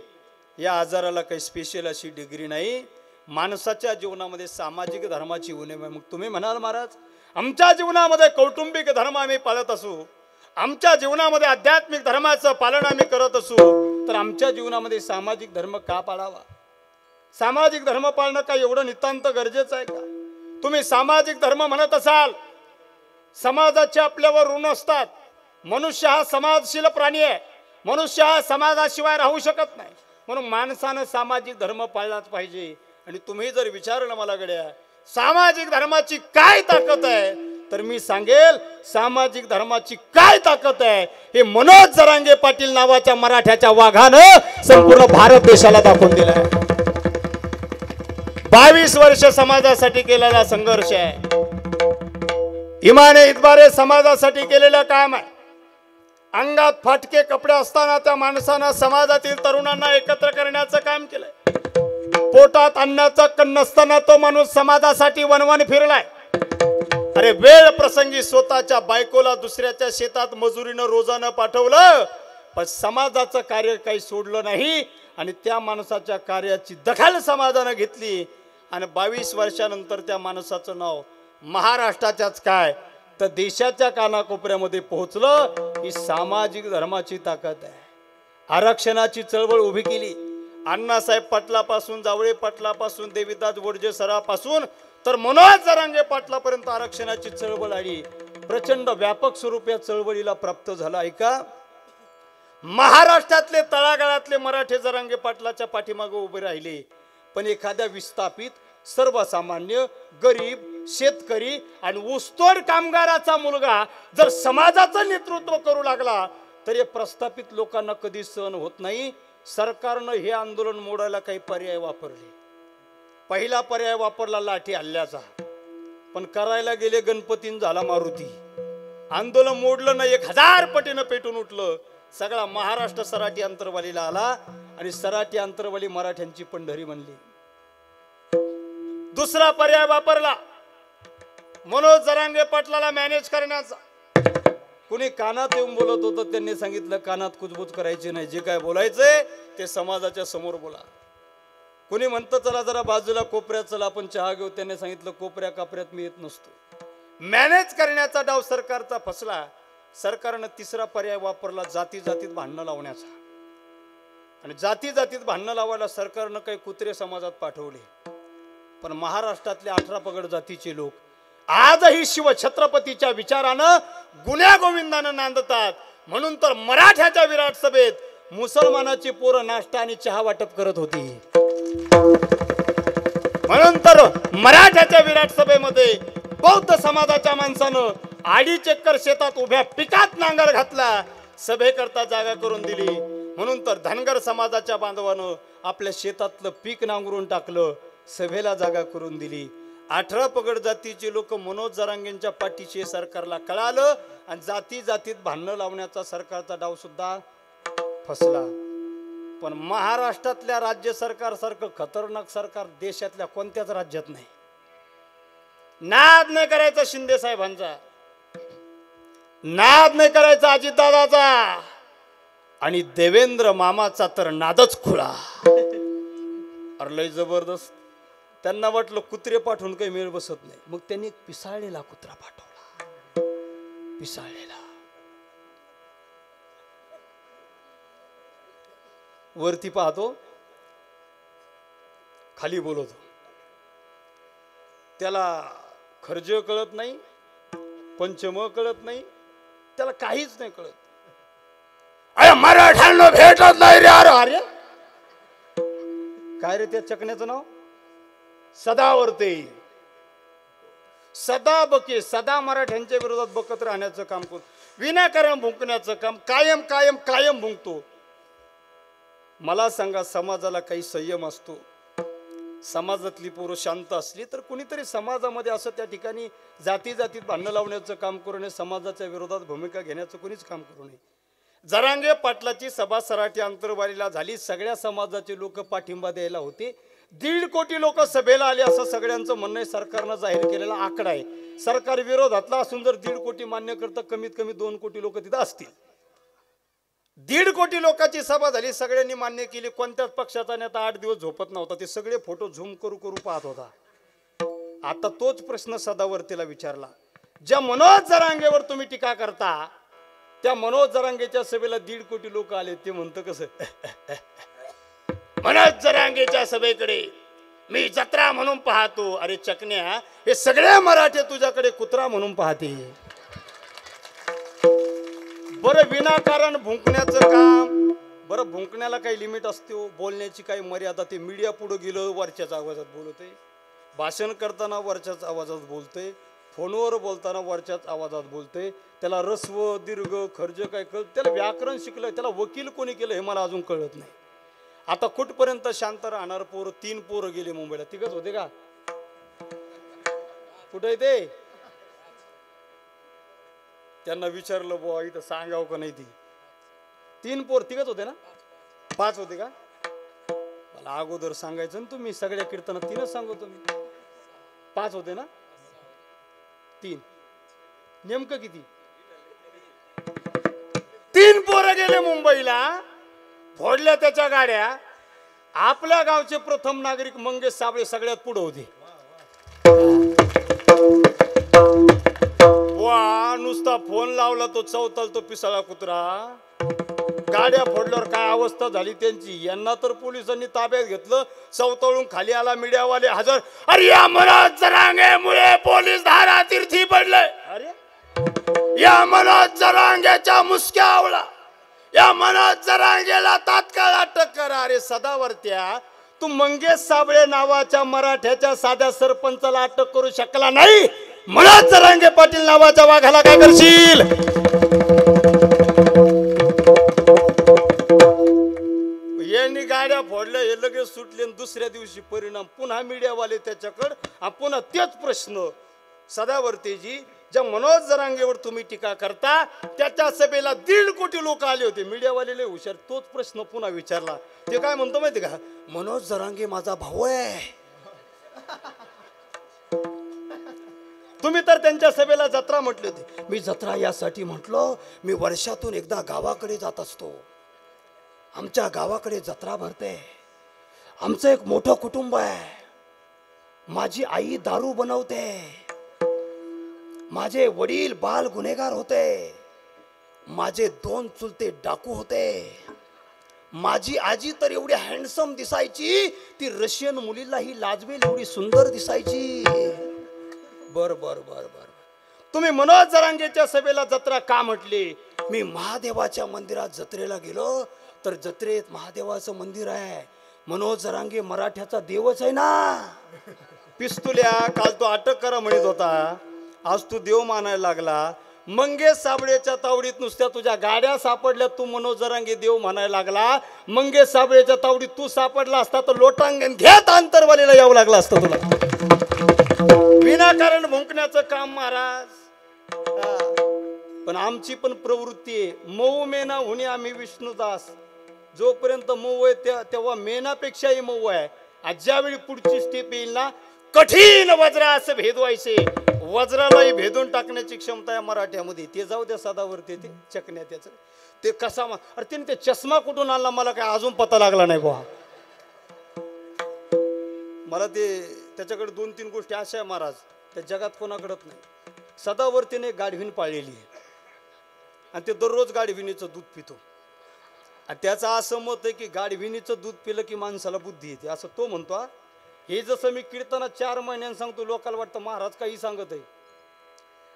या आजाराला काही स्पेशल अशी डिग्री नाही. माणसाच्या जीवनामध्ये सामाजिक धर्माची उणीव आहे. मग तुम्ही म्हणाल महाराज आमच्या जीवनामध्ये कौटुंबिक धर्म आम्ही पाळत असू, आमच्या जीवनामध्ये आध्यात्मिक धर्माचं पालन आम्ही करत असू, तर आमच्या जीवनामध्ये सामाजिक धर्म का पाळावा? सामाजिक धर्म पाळणं काय एवढं नितांत गरजेचं आहे का? तुम्ही सामाजिक धर्म म्हणत असाल, समाजाचे आपल्यावर ऋण असतात. मनुष्य हा समाजशील प्राणी आहे, मनुष्य हा समाजाशिवाय राहू शकत नाही. म्हणून माणसानं सामाजिक धर्म पाळलाच पाहिजे. आणि तुम्ही जर विचारलं मला गड्या सामाजिक धर्माची काय ताकद आहे, तर मी सांगेल सामाजिक धर्माची काय ताकद आहे हे मनोज जरांगे पाटील नावाच्या मराठ्याच्या वाघानं संपूर्ण भारत देशाला दाखवून दिलाय. 22 वर्ष समाजासाठी केलेला संघर्ष आहे. इमाने इतबारे समाजासाठी केलेलं काम आहे. अंगात फाटके कपडे असताना त्या माणसानं समाजातील तरुणांना एकत्र करण्याचं काम केलंय. पोटात अन्नाचं कण नसताना तो माणूस समाजासाठी वनवन फिरलाय. अरे वेळ प्रसंगी स्वतःच्या बायकोला दुसऱ्याच्या शेतात मजुरीनं रोजानं पाठवलं, पण समाजाचं कार्य काही सोडलं नाही. आणि त्या माणसाच्या कार्याची दखल समाजानं घेतली. आणि 22 वर्षानंतर त्या माणसाचं नाव महाराष्ट्राच्याच काय तर देशाच्या कानाकोपऱ्यामध्ये पोहोचलं. ही सामाजिक धर्माची ताकद आहे. आरक्षणाची चळवळ उभी केली. अण्णासाहेब पाटलापासून, जावळे पाटलापासून, देवीदास वडजे सरापासून तर मनोज जरांगे पाटलापर्यंत आरक्षणाची चळवळ आली. प्रचंड व्यापक स्वरूप या चळवळीला प्राप्त झाला. ऐका, महाराष्ट्रातले तळागाळातले मराठे जरांगे पाटलाच्या पाठीमागे उभे राहिले, पण एखाद्या विस्थापित, सर्वसामान्य, गरीब, शेतकरी आणि ऊसतोड कामगाराचा मुलगा जर समाजाचं नेतृत्व करू लागला तर हे प्रस्थापित लोकांना कधी सहन होत नाही. सरकारनं हे आंदोलन मोडायला काही पर्याय वापरले. पहिला पर्याय वापरला लाठी हल्ल्याचा, पण करायला गेले गणपतीन झाला मारुती. आंदोलन मोडलं नाही, 1000 पटीनं पेटून उठलं. सगळा महाराष्ट्र सराठी अंतरवालीला आला आणि सराठी अंतरवाली मराठ्यांची पंढरी बनली. दुसरा पर्याय वापरला मनोज जरांगे पाटलाला मॅनेज करण्याचा. कुणी कानात येऊन बोलत होतं, त्यांनी सांगितलं कानात कुजबूज करायची नाही, जे काय बोलायचंय ते समाजाच्या समोर बोला. कुणी म्हणतं चला जरा बाजूला कोपऱ्यात चला आपण चहा घेऊ, त्यांनी सांगितलं कोपऱ्या कापऱ्यात मी येत नसतो. मॅनेज करण्याचा डाव सरकारचा फसला. सरकारनं तिसरा पर्याय वापरला जाती जातीत भांडणं लावण्याचा. आणि जाती जातीत भांडणं लावायला सरकारनं काही कुत्रे समाजात पाठवले, पण महाराष्ट्रातले 18 पगड जातीचे लोक आजही शिवछत्रपतीच्या विचारानं गुन्ह्या गोविंदानं नांदतात. म्हणून तर मराठ्याच्या विराट सभेत मुसलमानाची पोरं नाश्ता आणि चहा वाटप करत होती. म्हणून तर मराठ्याच्या विराट सभेमध्ये बौद्ध समाजाच्या माणसानं 2.5 एकर शेतात उभ्या पिकात नांगर घातला, सभेकरता जागा करून दिली. म्हणून तर धनगर समाजाच्या बांधवानं आपल्या शेतातलं पीक नांगरून टाकलं, सभेला जागा करून दिली. 18 पगड जातीचे लोक मनोज जरांगेंच्या पाठीशी सरकारला कळालं आणि जाती जातीत भांडणं लावण्याचा सरकारचा डाव सुद्धा फसला. पण महाराष्ट्रातल्या राज्य सरकार सारखं खतरनाक सरकार देशातल्या कोणत्याच राज्यात नाही. नाद नाही करायचा शिंदे साहेबांचा, नाद नाही करायचा अजितदादाचा, आणि देवेंद्र मामाचा तर नादच खुळा. अरे लय जबरदस्त. त्यांना वाटलं कुत्रे पाठवून काही मेळ बसत नाही, मग त्यांनी एक पिसाळलेला कुत्रा पाठवला. पिसाळलेला वरती पाहतो, खाली बोलवतो. त्याला खर्ज कळत नाही, पंचम कळत नाही, त्याला काहीच नाही कळत. अरे मराठ्यांना भेटत नाही रे. अरे काय रे त्या चकण्याचं नाव? सदावर्ते. सदा बके, सदा मराठ्यांच्या विरोधात बकत राहण्याचं काम करतो, विनाकारण भुंकण्याचं काम कायम कायम कायम भुंकतो. मला सांगा, समाजाला काही संयम असतो? समाजातली पोरं शांत असली तर कुणीतरी समाजामध्ये असं त्या ठिकाणी जाती जातीत भांडणं लावण्याचं काम करू नये, समाजाच्या विरोधात भूमिका घेण्याचं कुणीच काम करू नये. जरांगे पाटलाची सभा सराठी आंतरवालीला झाली, सगळ्या समाजाचे लोक पाठिंबा द्यायला होते. 1.5 कोटी लोक सभेला आले असं सगळ्यांचं म्हणणं आहे. सरकारनं जाहीर केलेला आकडा आहे. सरकार विरोधातला असून जर 1.5 कोटी मान्य करतं, कमीत कमी 2 कोटी लोक तिथं असतील. 1.5 कोटी लोकांची सभा झाली, सगळ्यांनी मान्य केली. कोणत्याच पक्षाचा नेता 8 दिवस झोपत नव्हता, ते सगळे फोटो झूम करू करू पाहत होता. आता तोच प्रश्न सदावर्तीला विचारला. ज्या मनोज जरांगेवर तुम्ही टीका करता, त्या मनोज जरांगेच्या सभेला 1.5 कोटी लोक आले, ते म्हणतं कसं? मनोज जरांगेच्या सभेकडे मी जत्रा म्हणून पाहतो. अरे चकण्या, हे सगळे मराठे तुझ्याकडे कुत्रा म्हणून पाहते. बरं विनाकारण भुंकण्याचं काम, बरं भुंकण्याला काही लिमिट असते हो, बोलण्याची काही मर्यादा. ते मीडिया पुढे गेलं वरच्याच आवाजात बोलतोय, भाषण करताना वरच्याच आवाजात बोलतोय, फोनवर बोलताना वरच्याच आवाजात बोलतोय. त्याला रस्व दीर्घ खर्च काय कळत? त्याला व्याकरण शिकलं, त्याला वकील कोणी केलं हे मला अजून कळत नाही. आता कुठपर्यंत शांत राहणार? पोरं 3 पोरं गेले मुंबईला. तिघच होते का? कुठे ते? त्यांना विचारलं बुवा इथं सांगाव का नाही. ती 3 पोर तिघच होते ना? 5 होते का? मला अगोदर सांगायचं ना तुम्ही. सगळ्या कीर्तनात 3च सांगतो मी. 5 होते ना? 3 नेमकं किती? 3 पोरं गेले मुंबईला, फोडल्या त्याच्या गाड्या. आपल्या गावचे प्रथम नागरिक मंगेश साबळे सगळ्यात पुढे होते. वा नुसता फोन लावला तो चौताल तो पिसाळा कुत्रा. गाड्या फोडल्यावर काय अवस्था झाली त्यांची. यांना तर पोलिसांनी ताब्यात घेतलं, चौताळून खाली आला. मीडियावाले हजर. अरे या मनोज जरांगेमुळे पोलीस धारातीर्थी पडले. अरे या मनोज जरांगेच्या मुसक्या आवळा, या मनोज जरांगेला तात्काळ अटक करा. अरे सदावर्त्या, तू मंगेश साबळे नावाच्या मराठ्याच्या साध्या सरपंचाला अटक करू शकला नाही, मनोज जरांगे पाटील नावाच्या वाघाला काय करशील? यांनी गाड्या फोडल्या, हे लगेच सुटले. दुसऱ्या दिवशी परिणाम पुन्हा मीडियावाले त्याच्याकडे, पुन्हा तेच प्रश्न. सदावर्तेजी, ज्या मनोज जरांगेवर तुम्ही टीका करता, त्याच्या सभेला 1.5 कोटी लोक आले होते. मीडियावाले लय हुशार, तोच प्रश्न पुन्हा विचारला. ते काय म्हणतो माहिती का? मनोज जरांगे माझा भाऊ आहे. तुम्ही तर त्यांच्या सभेला जत्रा म्हटली होती. मी जत्रा यासाठी म्हटलो, मी वर्षातून एकदा गावाकडे जात असतो. आमच्या गावाकडे जत्रा भरते. आमचं एक मोठं कुटुंब आहे. माझी आई दारू बनवते, माझे वडील बाल गुन्हेगार होते, माझे 2 चुलते डाकू होते, माझी आजी तर एवढी हँडसम दिसायची, ती रशियन मुलीलाही लाजवेल एवढी सुंदर दिसायची. बर बर बर बर तुम्ही मनोज जरांगेच्या सभेला जत्रा का म्हटली? मी महादेवाच्या मंदिरात जत्रेला गेलो, तर जत्रेत महादेवाचं मंदिर आहे. मनोज जरांगे मराठ्याचा देवच आहे ना. पिस्तुल्या, काल तो अटक करा म्हणत होता, आज तू देव मानायला लागला. मंगेश साबळेच्या तावडीत नुसत्या तुझ्या गाड्या सापडल्या, तू मनोज जरांगे देव म्हणायला लागला. मंगेश साबळेच्या तावडीत तू सापडला असता तर लोटांगण घेत आंतरवालीला यावं लागलं असतं तुला. विनाकारण भुंकण्याचं काम महाराज. पण आमची पण प्रवृत्ती आहे, मऊ मेना होणे आम्ही विष्णुदास. जोपर्यंत मऊ आहे तेव्हा मेनापेक्षाही मऊ आहे. आज ज्यावेळी पुढची स्टेप येईल ना, कठीण वज्र असं भेदवायचे, वज्रालाही भेदून टाकण्याची क्षमता आहे मराठ्यामध्ये. ते जाऊ द्या सदावरती, ते चकण्या त्याचं ते कसा अरे त्याने ते चष्मा कुठून आणला मला काय अजून पता लागला नाही बुवा. मला ते त्याच्याकडे 2-3 गोष्टी अशा आहे महाराज, त्या जगात कोणाकडत नाही. सदावरतीने गाढवीन पाळलेली आहे आणि ते दररोज गाढविणीचं दूध पितो. आणि त्याचं असं मत आहे की गाढविणीचं दूध पिलं की माणसाला बुद्धी येते, असं तो म्हणतो. हे जसं मी कीर्तनात 4 महिन्यांनी सांगतो, लोकांना वाटतं महाराज काही सांगत आहे.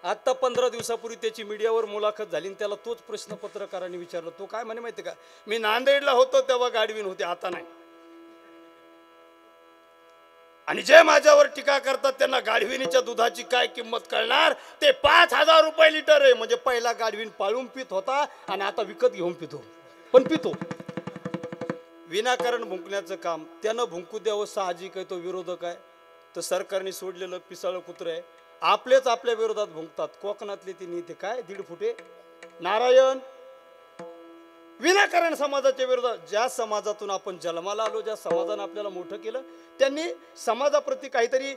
आत्ता 15 दिवसापूर्वी त्याची मीडियावर मुलाखत झाली आणि त्याला तोच प्रश्न पत्रकारांनी विचारला. तो काय म्हणे माहिती का, मी नांदेडला होतो तेव्हा गाढवीन होते, आता नाही. आणि जे माझ्यावर टीका करतात त्यांना गाढविणीच्या दुधाची काय किंमत कळणार. ते 5,000 रुपये लिटर आहे. म्हणजे पहिला गाढवीन पाळून पित होता आणि आता विकत घेऊन पितो, पण पितो. विनाकारण भुंकण्याचं काम त्यानं भुंकू द्यावं, साहजिक आहे. तो विरोधक आहे तर सरकारने सोडलेलं पिसाळ कुत्र आहे. आपलेच आपल्या विरोधात भुंकतात. कोकणातले ते नेते काय 1.5 फुटे नारायण विनाकारण समाजाच्या विरोधात. ज्या समाजातून आपण जन्माला आलो, ज्या समाजानं आपल्याला मोठं केलं, त्यांनी समाजाप्रती काहीतरी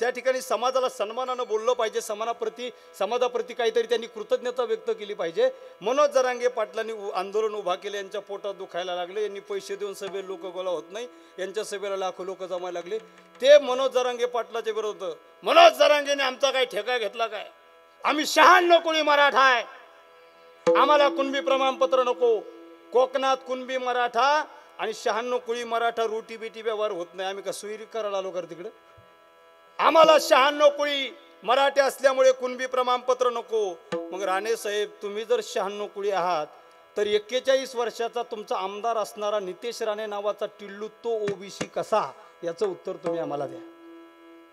त्या ठिकाणी समाजाला सन्मानानं बोललं पाहिजे. समाजाप्रती काहीतरी त्यांनी कृतज्ञता व्यक्त केली पाहिजे. मनोज जरांगे पाटलांनी आंदोलन उभा केलं, यांच्या पोटात दुखायला लागले, यांनी पैसे देऊन सभेत लोक गोळा होत नाही, यांच्या सभेला लाखो लोक जमायला लागले. ते मनोज जरांगे पाटलाच्या विरोध. मनोज जरांगेने आमचा काही ठेका घेतला काय? आम्ही 96 कोळी मराठा आहे, आम्हाला कुणबी प्रमाणपत्र नको. कोकणात कुणबी मराठा आणि 96 कोळी मराठा रोटी बेटी व्यवहार होत नाही. आम्ही का सुईरी करायला आलो कर तिकडे? आम्हाला 96 कोळी मराठी असल्यामुळे कुणबी प्रमाणपत्र नको. मग राणे साहेब, तुम्ही जर 96 कोळी आहात तर 41 वर्षाचा तुमचा आमदार असणारा नितेश राणे नावाचा टिल्लू तो ओबीसी कसा? याचं उत्तर तुम्ही आम्हाला द्या.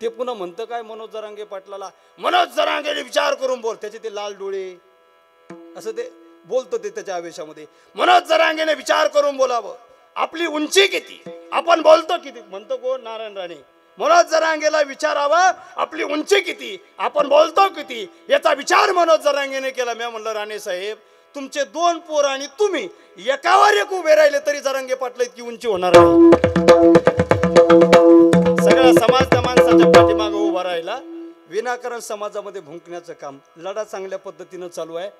ते पुन्हा म्हणतं काय मनोज जरांगे पाटलाला, मनोज जरांगेने विचार करून बोल. त्याचे ते लाल डोळे असं ते बोलतो ते त्याच्या आवेशामध्ये. मनोज जरांगेने विचार करून बोलावं. आपली उंची किती, आपण बोलतो किती? म्हणतो कोण? नारायण राणे. मनोज जरांगेला विचारावं आपली उंची किती, आपण बोलतो किती, याचा विचार मनोज जरांगेने केला. मी म्हणलं राणे साहेब, तुमचे 2 पोर आणि तुम्ही एकावर एक उभे राहिले तरी जरांगे पाटला इतकी उंची होणार नाही. सगळा समाज त्या माणसाच्या पाठीमागे उभा राहिला. विनाकारण समाजामध्ये भुंकण्याचं काम. लढा चांगल्या पद्धतीनं चालू आहे.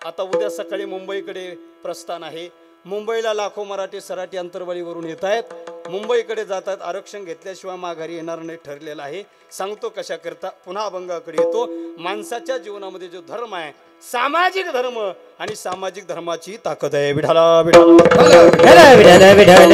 आता उद्या सकाळी मुंबईकडे प्रस्थान आहे. मुंबईला लाखो मराठी सराठी अंतरवालीवरून येत आहेत, मुंबईकडे जात आहेत. आरक्षण घेतल्याशिवाय माघारी येणार नाही ठरलेलं आहे. सांगतो कशा करता. पुन्हा अभंगाकडे येतो. माणसाच्या जीवनामध्ये जो धर्म आहे, सामाजिक धर्म आणि सामाजिक धर्माची ताकद आहे. विठाला विठाला विठाला विठाला विठाला.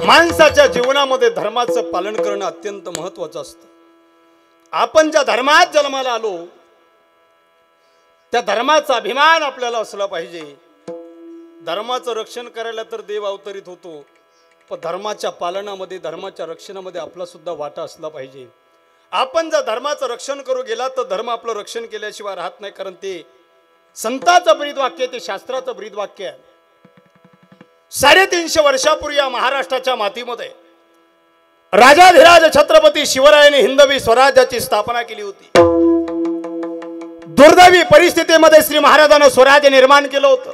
माणसाच्या जीवनामध्ये धर्माचं पालन करणं अत्यंत महत्वाचं असतं. आपण ज्या धर्मात जन्माला आलो त्या धर्माचा अभिमान आपल्याला असला पाहिजे. धर्माचं रक्षण करायला तर देव अवतरित होतो, पण धर्माच्या पालनामध्ये, धर्माच्या रक्षणामध्ये आपला सुद्धा वाटा असला पाहिजे. आपण जर धर्माचं रक्षण करू गेला तर धर्म आपलं रक्षण केल्याशिवाय राहत नाही. कारण ते संतांचं ब्रीद वाक्य, ते शास्त्राचं ब्रीद वाक्य आहे. 350 वर्षापूर्वी या महाराष्ट्राच्या मातीमध्ये राजाधिराज छत्रपती शिवरायाने हिंदवी स्वराज्याची स्थापना केली होती. दुर्दैवी परिस्थितीमध्ये श्री महाराजांना स्वराज्य निर्माण केलं होतं.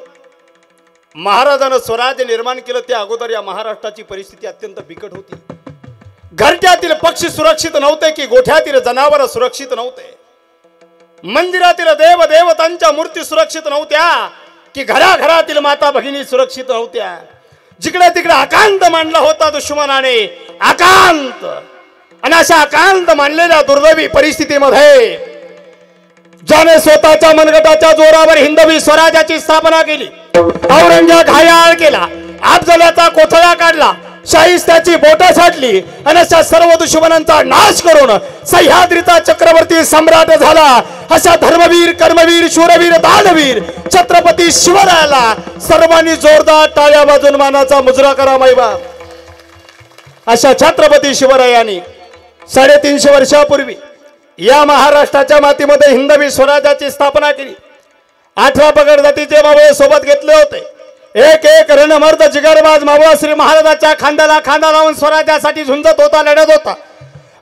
महाराजांना स्वराज्य निर्माण केलं त्या अगोदर या महाराष्ट्राची परिस्थिती अत्यंत बिकट होती. घरट्यातील पक्षी सुरक्षित नव्हते की गोठ्यातील जनावर सुरक्षित नव्हते. मंदिरातील देव देवतांच्या मूर्ती सुरक्षित नव्हत्या की घराघरातील माता भगिनी सुरक्षित नव्हत्या. जिकडे तिकडे आकांत मांडला होता दुश्मनाने, आकांत. आणि अशा आकांत मांडलेल्या दुर्दैवी परिस्थितीमध्ये ज्याने स्वतःच्या मनगटाच्या जोरावर हिंदवी स्वराज्याची स्थापना केली, औरंगजेब घायाळ केला, अफजलाचा कोथळा काढला, शाहिस्त्याची बोटं छाटली आणि अशा सर्व दुश्मनांचा नाश करून सह्याद्रीचा चक्रवर्ती सम्राट झाला. अशा धर्मवीर, कर्मवीर, शूरवीर, दानवीर छत्रपती शिवरायाला सर्वांनी जोरदार टाळ्या वाजून मानाचा मुजरा करा. माईबा अशा छत्रपती शिवरायांनी 350 वर्षापूर्वी या महाराष्ट्राच्या मातीमध्ये हिंदवी स्वराज्याची स्थापना केली. 8व्या पगड जातीचे मावळे सोबत घेतले होते. एक एक रणमर्द जिगरबाज मावळा श्री महाराजांच्या खांद्याला खांदा लावून स्वराज्यासाठी झुंजत होता, लढत होता.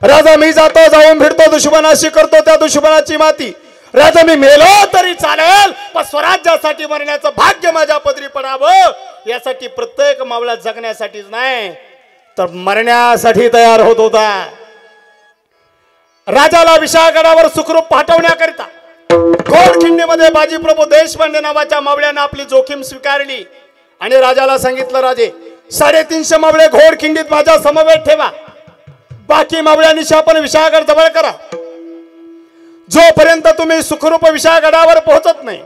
राजा मी जातो, जाऊन भिडतो, दुश्मनाशी करतो त्या दुश्मनाची माती. राजा मी मेलो तरी चालेल, पण स्वराज्यासाठी मरण्याचं भाग्य माझ्या पदरी पडावं, यासाठी प्रत्येक मावळा जगण्यासाठीच नाही तर मरण्यासाठी तयार होत होता. राजाला विशाळगडावर सुखरूप पाठवण्याकरिता घोडखिंडीमध्ये बाजीप्रभू देशपांडे नावाच्या मावळ्यानं आपली जोखीम स्वीकारली आणि राजाला सांगितलं, राजे 350 मावळे घोडखिंडीत माझ्या समवेत ठेवा, बाकी मावळ्यांनी आपण विशाळगड जवळ करा. जोपर्यंत तुम्ही सुखरूप विशाळगडावर पोहोचत नाही,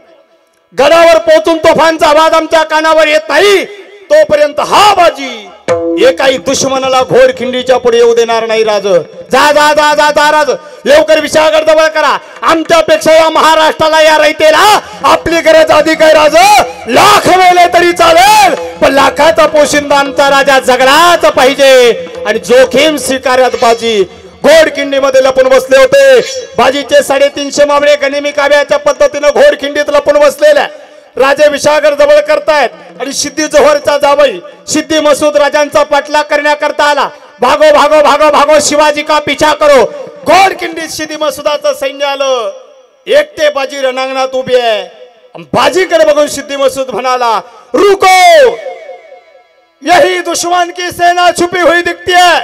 गडावर पोहोचून तोफांचा आवाज आमच्या कानावर येत नाही, तोपर्यंत हा बाजी एकाही दुश्मनाला घोडखिंडीच्या पुढे येऊ देणार नाही. राज जा जा जा जा जा राज, लवकर विशाळगड जवळ करा. आमच्यापेक्षा या महाराष्ट्राला, या रयतेला आपली गरज अधिक आहे. राज लाख वेळे तरी चालेल, पण लाखाचा पोशिंदा आमचा राजा जगलाच पाहिजे. आणि जोखीम स्वीकारत बाजी घोडखिंडीमध्ये लपून बसले होते. बाजीचे 350 मावळे गनिमी काव्याच्या पद्धतीने घोडखिंडीत लपून बसलेल्या राजे विशाळगड जवळ करतायत. आणि सिद्धी जोहरचा जावई सिद्धी मसूद राजांचा पाठलाग करण्याकरता आला. भागो भागो भागो भागो शिवाजी का पिछा करो. घोडखिंडीत सिद्धी मसूदाचं सैन्य आलं. एकटे बाजी रणांगणात उभी आहे. बाजीकडे बघून सिद्धी मसूद म्हणाला, रुको, यही दुश्मन की सेना छुपी हुई दिखती है.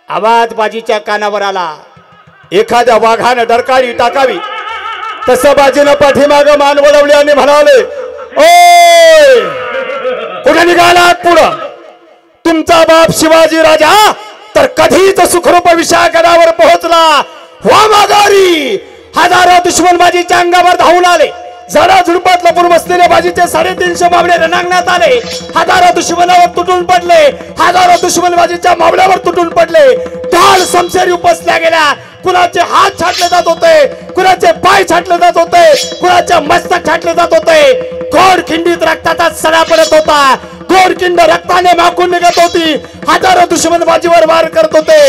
आवाज बाजीच्या कानावर आला. एखाद्या वाघानं डरकाळी टाकावी तसं बाजीनं पाठीमाग मान वळवली आणि म्हणाले, ओय कुठे निघालात पुढं? तुमचा बाप शिवाजी राजा तर कधीच सुखरूप विशाळगडावर पोहोचला. वा माघारी. हजारो दुश्मन बाजीच्या अंगावर धावून आले. झाडा झुडपात लपून बसलेले बाजीचे 350 मावळे रणांगणात आले. हजारो दुश्मनावर तुटून पडले. हजारो दुश्मन बाजीच्या मावळ्यावर तुटून पडले. ढाल समशेरी उपसल्या गेल्या. कुणाचे हात छाटले जात होते, कुणाचे पाय छाटले जात होते, कुणाचे मस्तक छाटले जात होते. घोडखिंडीत रक्ताचा सडा पडत होता. घोडखिंड रक्ताने माखून निघत होती. हजारो दुश्मन बाजीवर वार करत होते.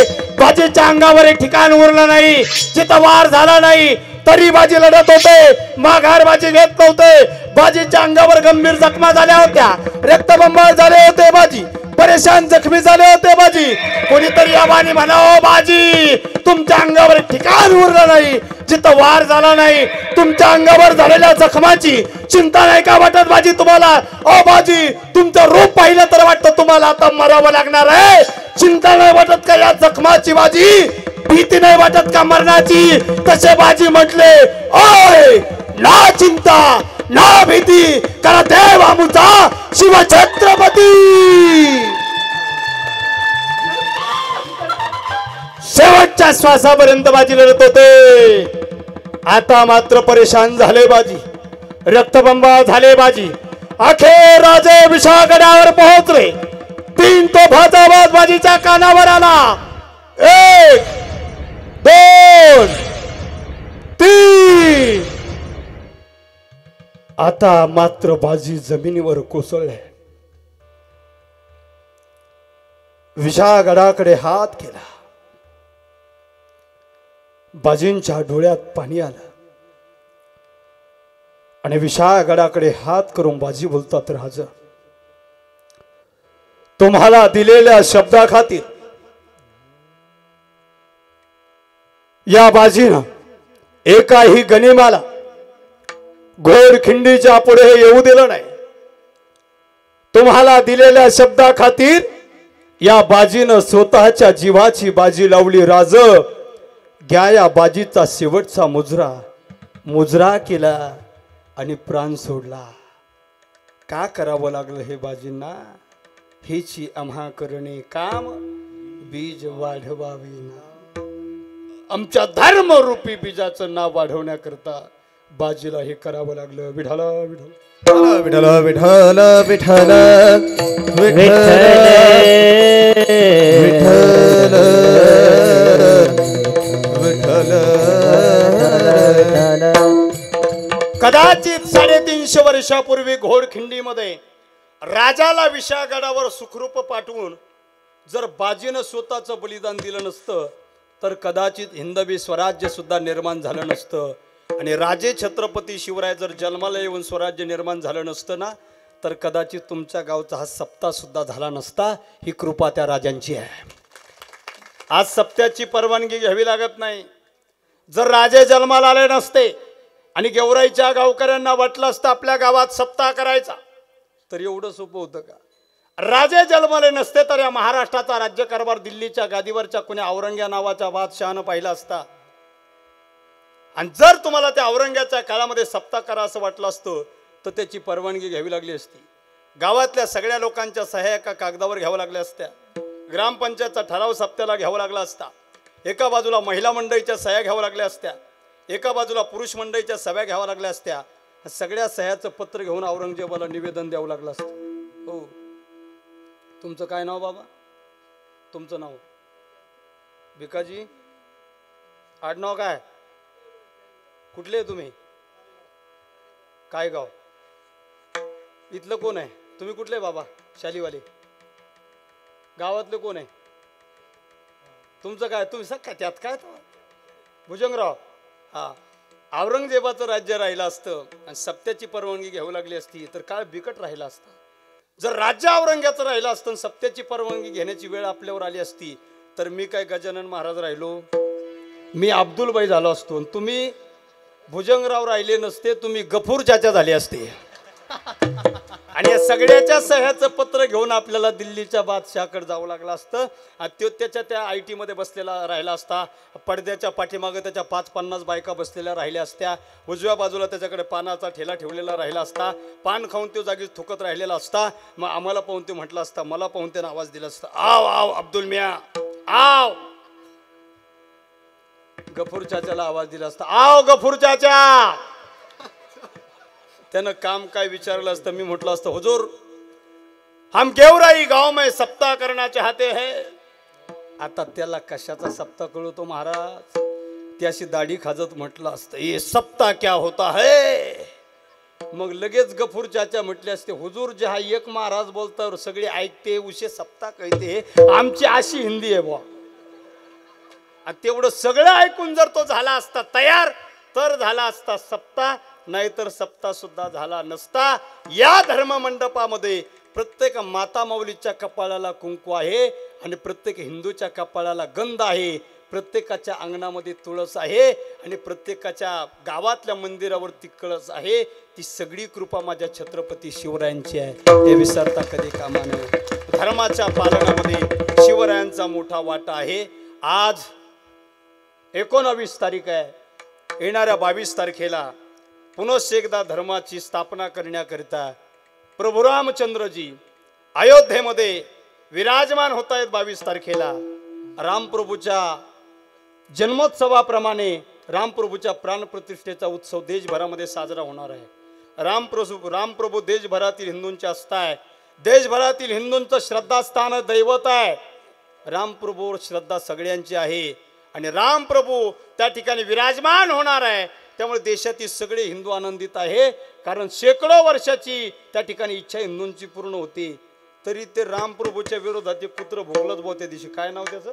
बाजीच्या अंगावर एक ठिकाण उरलं नाही जिथं वार झाला नाही तरी बाजी लढत होते. माघार बाजी घेत नव्हते. बाजीच्या अंगावर गंभीर जखमा झाल्या होत्या. रक्तबंबाळ झाले होते बाजी. परेशान जखमी झाले होते बाजी. कोणीतरी आवानी म्हणावं, बाजी तुमच्या अंगावर ठिकाण उरलं नाही जिथं वार झाला नाही. तुमच्या अंगावर झालेल्या जखमाची चिंता नाही का वाटत बाजी तुम्हाला? ओ बाजी, तुमचं रूप पाहिलं तर वाटतं तुम्हाला आता मरावं लागणार आहे. चिंता नाही वाटत का या जखमाची बाजी? भीती नाही वाटत का मरणाची? तसे बाजी म्हटले, ओय ना चिंता ना भीती, करा देव आमचा शिवछत्रपती. शेवटच्या श्वासापर्यंत बाजी लढत होते. आता मात्र परेशान झाले बाजी. रक्तबंबाळ झाले बाजी. अखेर राजे विशाळगडावर पोहोचले. 3 तोफाचा आवाज बाजीच्या कानावर आला. 1 2 3. आता मात्र बाजी जमिनीवर कोसळले. विशाळगडाकडे हात केला. बाजींच्या डोळ्यात पाणी आलं आणि विशाळगडाकडे हात करून बाजी बोलतात, राजा तुम्हाला दिलेल्या शब्दाखातीर या बाजीनं एकाही गनिमाला घोडखिंडीच्या पुढे येऊ दिलं नाही. तुम्हाला दिलेल्या शब्दाखातीर या बाजीनं स्वतःच्या जीवाची बाजी लावली. राज घ्या या बाजीचा शेवटचा मुजरा केला आणि प्राण सोडला. का करावं लागलं हे बाजींना? हेची आम्हा करणे काम बीज वाढवावे ना. आमच्या धर्मरूपी बीजाचं नाव वाढवण्याकरता बाजीला हे करावं लागलं. विठाला विठाला विठ्ठल विठ्ठल विठ्ठल विठ्ठल विठ्ठल. कदाचित 350 वर्षापूर्वी घोडखिंडीमध्ये राजाला विशाळगडावर सुखरूप पाठवून जर बाजीनं स्वतःचं बलिदान दिलं नसतं तर कदाचित हिंदवी स्वराज्य सुद्धा निर्माण झालं नसतं. आणि राजे छत्रपती शिवराय जर जन्माला येऊन स्वराज्य निर्माण झालं नसतं ना तर कदाचित तुमच्या गावचा हा सप्ताह सुद्धा झाला नसता. ही कृपा त्या राजांची आहे. आज सप्त्याची परवानगी घ्यावी लागत नाही. जर राजे जन्माला आले नसते आणि गेवराईच्या गावकऱ्यांना वाटलं असतं आपल्या गावात सप्ताह करायचा तर एवढं सोपं होतं का? राजे जन्माले नसते तर या महाराष्ट्राचा राज्यकारभार दिल्लीच्या गादीवरच्या कोणी औरंग्या नावाच्या बादशहानं पाहिला असता. आणि जर तुम्हाला त्या औरंग्याच्या काळामध्ये सप्ताह करा असं वाटलं असतं तर त्याची परवानगी घ्यावी लागली असती. गावातल्या सगळ्या लोकांच्या सह्या एका कागदावर घ्याव्या लागल्या असत्या. ग्रामपंचायतचा ठराव सप्त्याला घ्यावा लागला असता. एका बाजूला महिला मंडळीच्या सह्या घ्याव्या लागल्या असत्या. एका बाजूला पुरुष मंडळीच्या सभ्या घ्याव्या लागल्या असत्या. सगळ्या सह्याचं पत्र घेऊन औरंगजेबाला निवेदन द्यावं लागलं असतं. हो, तुमचं काय नाव बाबा? तुमचं नाव भिकाजी? आडनाव काय? कुठले तुम्ही? काय गाव? इथलं कोण आहे? तुम्ही कुठले बाबा? शालीवाले? गावातले कोण आहे? तुमचं काय? तुम्ही सग काय त्यात काय? भुजंगराव. हा, औरंगजेबाचं राज्य राहिलं असतं आणि सप्त्याची परवानगी घ्यावी लागली असती तर काळ बिकट राहिला असता. जर राज्य औरंग्याचं राहिलं असतं सप्त्याची परवानगी घेण्याची वेळ आपल्यावर आली असती तर मी काय गजानन महाराज राहिलो, मी अब्दुलबाई झालो असतो. तुम्ही भुजंगराव राहिले नसते, तुम्ही गफूर चाचा झाले असते. आणि या सगळ्याच्या सह्याचं पत्र घेऊन आपल्याला दिल्लीच्या बादशहाकडे जावं लागलं असतं. तो त्याच्या त्या IT मध्ये बसलेला राहिला असता. पडद्याच्या पाठीमागे त्याच्या 5-50 बायका बसलेल्या राहिल्या असत्या. उजव्या बाजूला त्याच्याकडे पानाचा ठेला ठेवलेला राहिला असता. पान खाऊन तो जागीच थुकत राहिलेला असता. मग आम्हाला पाहून ते म्हटलं असता, मला पाहून त्यानं आवाज दिला असता, आव आव अब्दुल मिया आव. गफूर चाचाला आवाज दिला असता, आव गफूर चाचा. त्यानं काम काय विचारलं असतं? मी म्हटलं असतं, हुजूर हम गेवराई गाव में सप्ताह करना चाहते हैं. आता त्याला कशाचा सप्ताह कळतो महाराज? त्याशी दाढी खाजत म्हटलं असतं, ये सप्ताह क्या होता है. मग लगेच गफूर चाचा म्हटले असते, हुजूर जे हा एक महाराज बोलता सगळे ऐकते, उशे सप्ताह कहते, आमची अशी हिंदी आहे बुवा. आणि तेवढं सगळं ऐकून जर तो झाला असता तयार तर झाला असता सप्ताह, नाहीतर सप्ताह सुद्धा झाला नसता. या धर्ममंडपामध्ये प्रत्येक माता माऊलीच्या कपाळाला कुंकू आहे आणि प्रत्येक हिंदूच्या कपाळाला गंध आहे. प्रत्येकाच्या अंगणामध्ये तुळस आहे आणि प्रत्येकाच्या गावातल्या मंदिरावरती कळस आहे. ती सगळी कृपा माझ्या छत्रपती शिवरायांची आहे, ते विसरता कधी कामा नये. धर्माच्या पालनामध्ये शिवरायांचा मोठा वाटा आहे. आज 19 तारीख आहे. येणाऱ्या 22 तारखेला पुनश्च एकदा धर्माची स्थापना करण्याकरिता प्रभू रामचंद्रजी अयोध्येमध्ये विराजमान होत आहेत. 22 तारखेला रामप्रभूच्या जन्मोत्सवाप्रमाणे रामप्रभूच्या प्राणप्रतिष्ठेचा उत्सव देशभरामध्ये साजरा होणार आहे. रामप्रभू देशभरातील हिंदूंचे आस्था आहे. देशभरातील हिंदूंचं श्रद्धास्थान दैवत आहे. रामप्रभूवर श्रद्धा सगळ्यांची आहे आणि रामप्रभू त्या ठिकाणी विराजमान होणार आहे. त्यामुळे देशातील सगळे हिंदू आनंदित आहे, कारण शेकडो वर्षाची त्या ठिकाणी इच्छा हिंदूंची पूर्ण होती. तरी ते रामप्रभूच्या विरोधात ते कुत्र भोगलंच भाऊ त्या दिवशी. काय नाव त्याचं?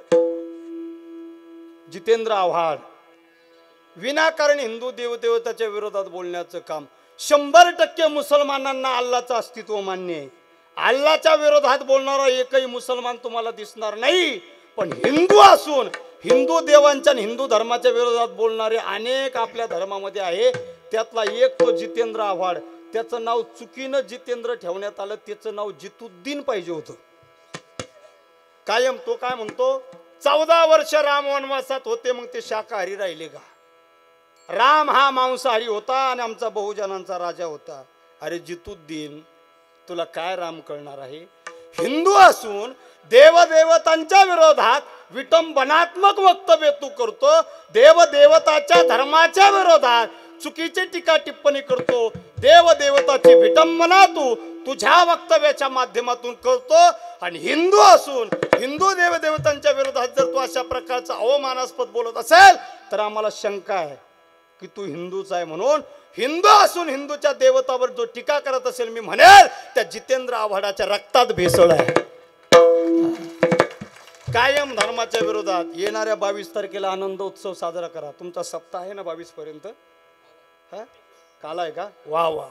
जितेंद्र आव्हाड. विनाकारण हिंदू देवदेवताच्या विरोधात बोलण्याचं काम. 100% मुसलमानांना अल्लाचं अस्तित्व मान्य आहे. अल्लाच्या विरोधात बोलणारा एकही मुसलमान तुम्हाला दिसणार नाही. पण हिंदू असून हिंदू देवांच्या आणि हिंदू धर्माच्या विरोधात बोलणारे अनेक आपल्या धर्मामध्ये आहे. त्यातला एक तो जितेंद्र आव्हाड. त्याचं नाव चुकीनं जितेंद्र ठेवण्यात आलं. त्याचं नाव जितुद्दीन पाहिजे होतं. कायम तो काय म्हणतो, 14 वर्ष राम वनवासात होते, मग ते शाकाहारी राहिले का? राम हा मांसाहारी होता आणि आमचा बहुजनांचा राजा होता. अरे जितुद्दीन, तुला काय राम कळणार आहे? हिंदू असून देवदेवतांच्या विरोधात विटंबनात्मक वक्तव्य तू करतो. देवदेवताच्या धर्माच्या विरोधात चुकीची टीका टिप्पणी करतो. देवदेवताची विटंबना तू तुझ्या वक्तव्याच्या माध्यमातून करतो. आणि हिंदू असून हिंदू देवदेवतांच्या विरोधात जर तू अशा प्रकारचा अवमानास्पद बोलत असेल तर आम्हाला शंका आहे की तू हिंदूच आहे. म्हणून हिंदू असून हिंदूच्या देवतावर जो टीका करत असेल, मी म्हणेल त्या जितेंद्र आव्हाडाच्या रक्तात भेसळ आहे. कायम धर्माच्या विरोधात. येणाऱ्या 22 तारखेला आनंदोत्सव साजरा करा. तुमचा सप्ताह आहे ना 22 पर्यंत. हा काल आहे का? वा वा.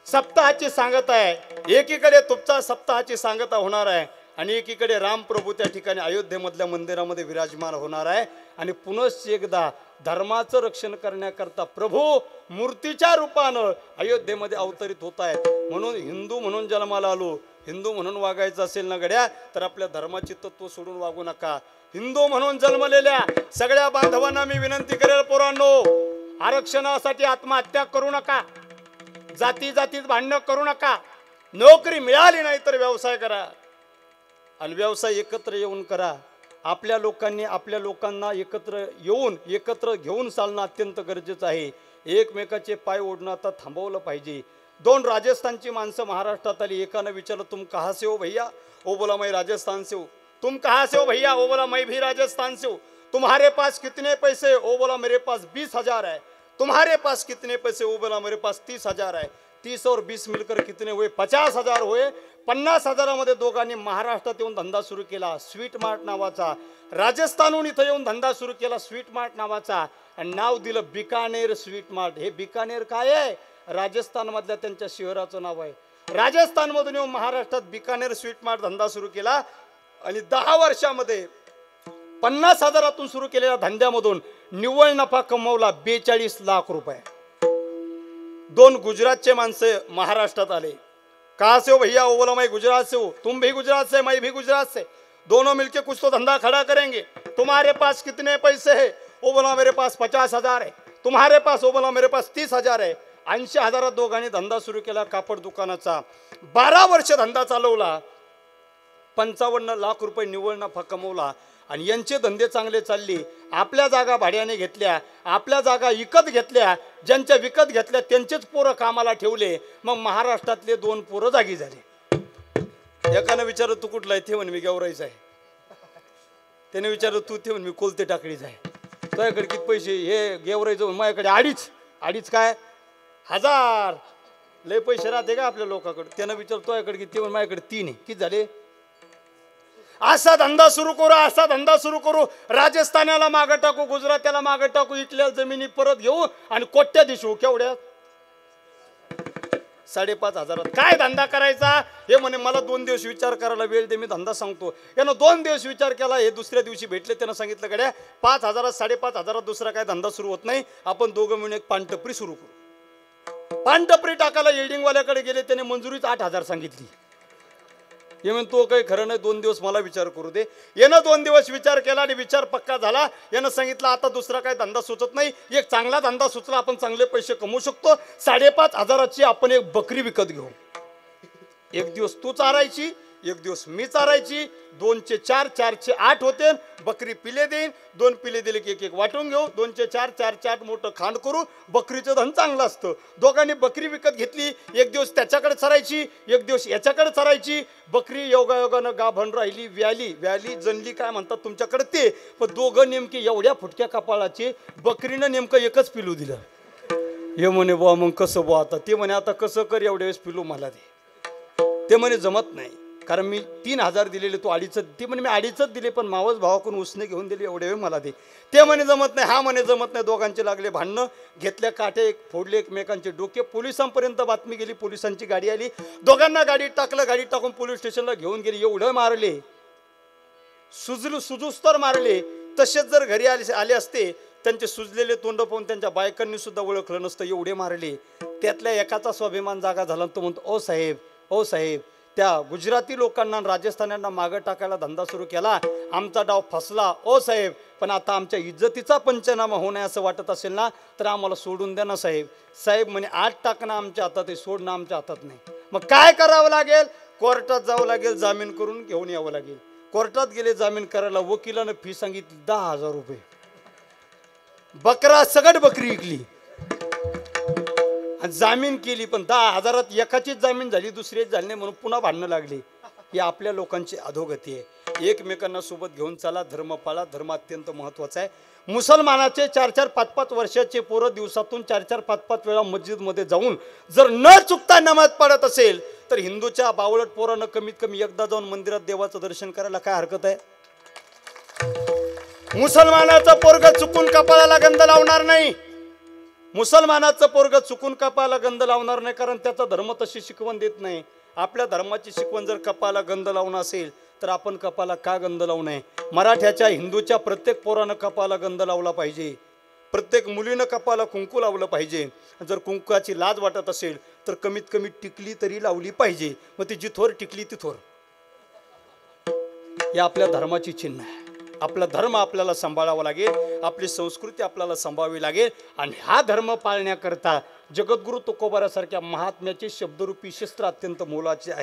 सप्ताहाची सांगता आहे. एकीकडे तुमचा सप्ताहाची सांगता होणार आहे आणि एकीकडे रामप्रभू त्या ठिकाणी अयोध्येमधल्या मंदिरामध्ये विराजमान होणार आहे आणि पुनश्च एकदा धर्माचं रक्षण करण्याकरता प्रभू मूर्तीच्या रूपानं अयोध्येमध्ये अवतरित होत आहेत. म्हणून हिंदू म्हणून जन्माला आलो, हिंदू म्हणून वागायचं असेल ना गड्या तर आपल्या धर्माची तत्व सोडून वागू नका. हिंदू म्हणून जन्मलेल्या सगळ्या बांधवांना मी विनंती करेल, पोरांनो, आरक्षणासाठी आत्महत्या करू नका, जाती जातीत भांडणं करू नका. नोकरी मिळाली नाही तर व्यवसाय करा आणि व्यवसाय एकत्र येऊन करा. आपल्या लोकांनी आपल्या लोकांना एकत्र येऊन एकत्र घेऊन चालणं अत्यंत गरजेचं आहे. एकमेकाचे पाय ओढणं आता थांबवलं पाहिजे. 2 राजस्थानची माणसं महाराष्ट्रात आली. एकानं विचारलं, तुम कहाँ से हो भैया? ओ बोला मैं राजस्थान से हूँ. तुम कहाँ से हो भैया? ओ बोला मैं भी राजस्थान से हूँ. तुम्हारे पास कितने पैसे? ओ बोला मेरे पास 20,000 है. तुम्हारे पास कितने पैसे? ओ बोला मेरे पास 30,000 है. 30 और 20 मिलकर कितने हुए? 50,000 हुए. 50,000मध्ये दोघांनी महाराष्ट्रात येऊन धंदा सुरू केला, स्वीट मार्ट नावाचा. राजस्थानहून इथं येऊन धंदा सुरू केला, स्वीट मार्ट नावाचा, आणि नाव दिलं बिकानेर स्वीट मार्ट. हे बिकानेर काय आहे? राजस्थान मधल्या त्यांच्या शहराचं नाव आहे. राजस्थानमधून येऊन महाराष्ट्रात बिकानेर स्वीट मार्ट धंदा सुरू केला आणि 10 वर्षामध्ये 50,000तून सुरू केलेल्या धंद्यामधून निव्वळ नफा कमवला 42 लाख रुपये. 2 गुजरातचे माणसं महाराष्ट्रात आले. कहाँ से हो भैया? वो बोला मैं गुजरात से हूँ. तुम भी गुजरात से, मैं भी गुजरात से. दोनों मिलके कुछ तो धंधा खड़ा करेंगे. तुम्हारे पास कितने पैसे है? वो बोला मेरे पास 50,000 है. तुम्हारे पास? वो बोला मेरे पास 30,000 है. 80,000 दोघांनी धंदा सुरू केला कापड दुकानाचा. 12 वर्ष धंदा चालवला, 55 लाख रुपये निव्वळ नफा कमवला आणि यांचे धंदे चांगले चालले. आपल्या जागा भाड्याने घेतल्या, आपल्या जागा विकत घेतल्या, ज्यांच्या विकत घेतल्या त्यांचेच पोरं कामाला ठेवले. मग महाराष्ट्रातले 2 पोरं जागी झाले. एकानं विचारलं, तू कुठला आहे? ते म्हणे मी गेवराईचा आहे. त्याने विचारलं, तू? ते म्हणे मी कोलते टाकडीचा आहे. तुझ्याकडे किती पैसे? हे गेवराईचं माझ्याकडे 2.5 काय 1000. लय पैसे राहते का आपल्या लोकांकडे? त्यानं विचारलं, तुझ्याकडे किती? ते म्हणे माझ्याकडे 3 आहे. किती झाले? असा धंदा सुरू करू, असा धंदा सुरू करू. राजस्थानाला मागं टाकू, गुजरात्याला मागं टाकू, इथल्या जमिनी परत घेऊ आणि कोट्याधीश होऊ. केवढ्या? 5,500. काय धंदा करायचा? हे म्हणे मला 2 दिवस विचार करायला वेळ दे, मी धंदा सांगतो. यानं 2 दिवस विचार केला. हे दुसऱ्या दिवशी भेटले. त्यानं सांगितलं, गड्या 5,000 5,500 दुसरा काय धंदा सुरू होत नाही. आपण दोघं मिळून एक पानटपरी सुरू करू. पानटपरी टाकायला येल्डिंगवाल्याकडे गेले. त्याने मंजुरीच 8,000 सांगितली. हे म्हण तो काही खरं नाही, 2 दिवस मला विचार करू दे. यानं 2 दिवस विचार केला आणि विचार पक्का झाला. यानं सांगितलं, आता दुसरा काही धंदा सुचत नाही, एक चांगला धंदा सुचला, आपण चांगले पैसे कमवू शकतो. 5,500ची आपण एक बकरी विकत घेऊ. एक दिवस तू चारायची, एक दिवस मी चारायची. 2चे 4, 4चे 8 होते. बकरी पिले देईन. 2 पिले दिले की एक वाटून घेऊ. 2चे 4, 4चे 8 मोठं खांड करू. बकरीचं धन चांगलं असतं. दोघांनी बकरी विकत घेतली. एक दिवस त्याच्याकडे चरायची, एक दिवस याच्याकडे चरायची. बकरी योगायोगानं गाभण राहिली, व्याली जनली, काय म्हणतात तुमच्याकडे ते. पण दोघं नेमके एवढ्या फुटक्या कपाळाचे. बकरीनं नेमकं एकच पिलू दिलं. हे म्हणे बुवा मग कसं बुवा आता? ते म्हणे आता कसं कर, एवढ्या वेळेस पिलू मला दे. ते म्हणे जमत नाही, कारण मी 3,000 दिलेले, तू 2.5. ते म्हणे मी 2.5 दिले, पण मावस भावाकडून उसने घेऊन दिले, एवढे वेळ मला दे. ते म्हणे जमत नाही, हा म्हणे जमत नाही. दोघांचे लागले भांडणं. घेतल्या काठे, फोडले एकमेकांचे डोके. पोलिसांपर्यंत बातमी गेली. पोलिसांची गाडी आली. दोघांना गाडीत टाकलं. गाडीत टाकून पोलीस स्टेशनला घेऊन गेले. एवढं मारले, सुजूस्तर मारले. तसेच जर घरी आले असते, त्यांचे सुजलेले तोंड पाहून त्यांच्या बायकांनी सुद्धा ओळखलं नसतं. एवढे मारले. त्यातल्या एकाचा स्वाभिमान जागा झाला. तो म्हणतो, ओ साहेब, त्या गुजराती लोकांना राजस्थान्यांना मागं टाकायला धंदा सुरू केला. आमचा डाव फसला ओ साहेब, पण आता आमच्या इज्जतीचा पंचनामा होणे असं वाटत असेल ना, तर आम्हाला सोडून द्या ना साहेब. साहेब म्हणे, 8 टाकणं आमच्या हातात आहे, सोडणं आमच्या हातात नाही. मग काय करावं लागेल? कोर्टात जावं लागेल, जामीन करून घेऊन यावं लागेल. कोर्टात गेले जामीन करायला. वकिलानं फी सांगितली 10,000 रुपये. बकरा सगट बकरी विकली आणि जामीन केली. पण 10,000त एकाचीच जामीन झाली, दुसरीच झाली नाही, म्हणून पुन्हा भांडणं लागली. ही आपल्या लोकांची अधोगती आहे. एकमेकांना सोबत घेऊन चला, धर्म पाळा. धर्म अत्यंत महत्त्वाचा आहे. मुसलमानाचे 4-4, 5-5 वर्षाचे पोरं दिवसातून 4-4, 5-5 वेळा मस्जिदमध्ये जाऊन जर न चुकता नमाज पडत असेल, तर हिंदूच्या बावळट पोरानं कमीत कमी एकदा जाऊन मंदिरात देवाचं दर्शन करायला काय हरकत आहे? मुसलमानाचं पोरग चुकून कपाळाला गंध लावणार नाही. मुसलमानाचं पोरग चुकून कपाळाला गंध लावणार नाही, कारण त्याचा धर्म तशी शिकवण देत नाही. आपल्या धर्माची शिकवण जर कपाळाला गंध लावणं असेल तर आपण कपाळाला का गंध लावू नये? मराठ्याच्या हिंदूच्या प्रत्येक पोरानं कपाळाला गंध लावला पाहिजे. प्रत्येक मुलीनं कपाळाला कुंकू लावलं पाहिजे. जर कुंकाची लाज वाटत असेल तर कमीत कमी टिकली तरी लावली पाहिजे. मग ती जिथोर टिकली तिथोर. ही आपल्या धर्माची चिन्ह आहे. आपला धर्म आपल्याला सांभाळावा लागेल, आपली संस्कृती आपल्याला सांभाळावी लागेल. आणि हा धर्म पाळण्याकरता जगद्गुरु तुकोबारासारख्या महात्म्याचे शब्दरूपी शस्त्र अत्यंत मोलाचे आहे.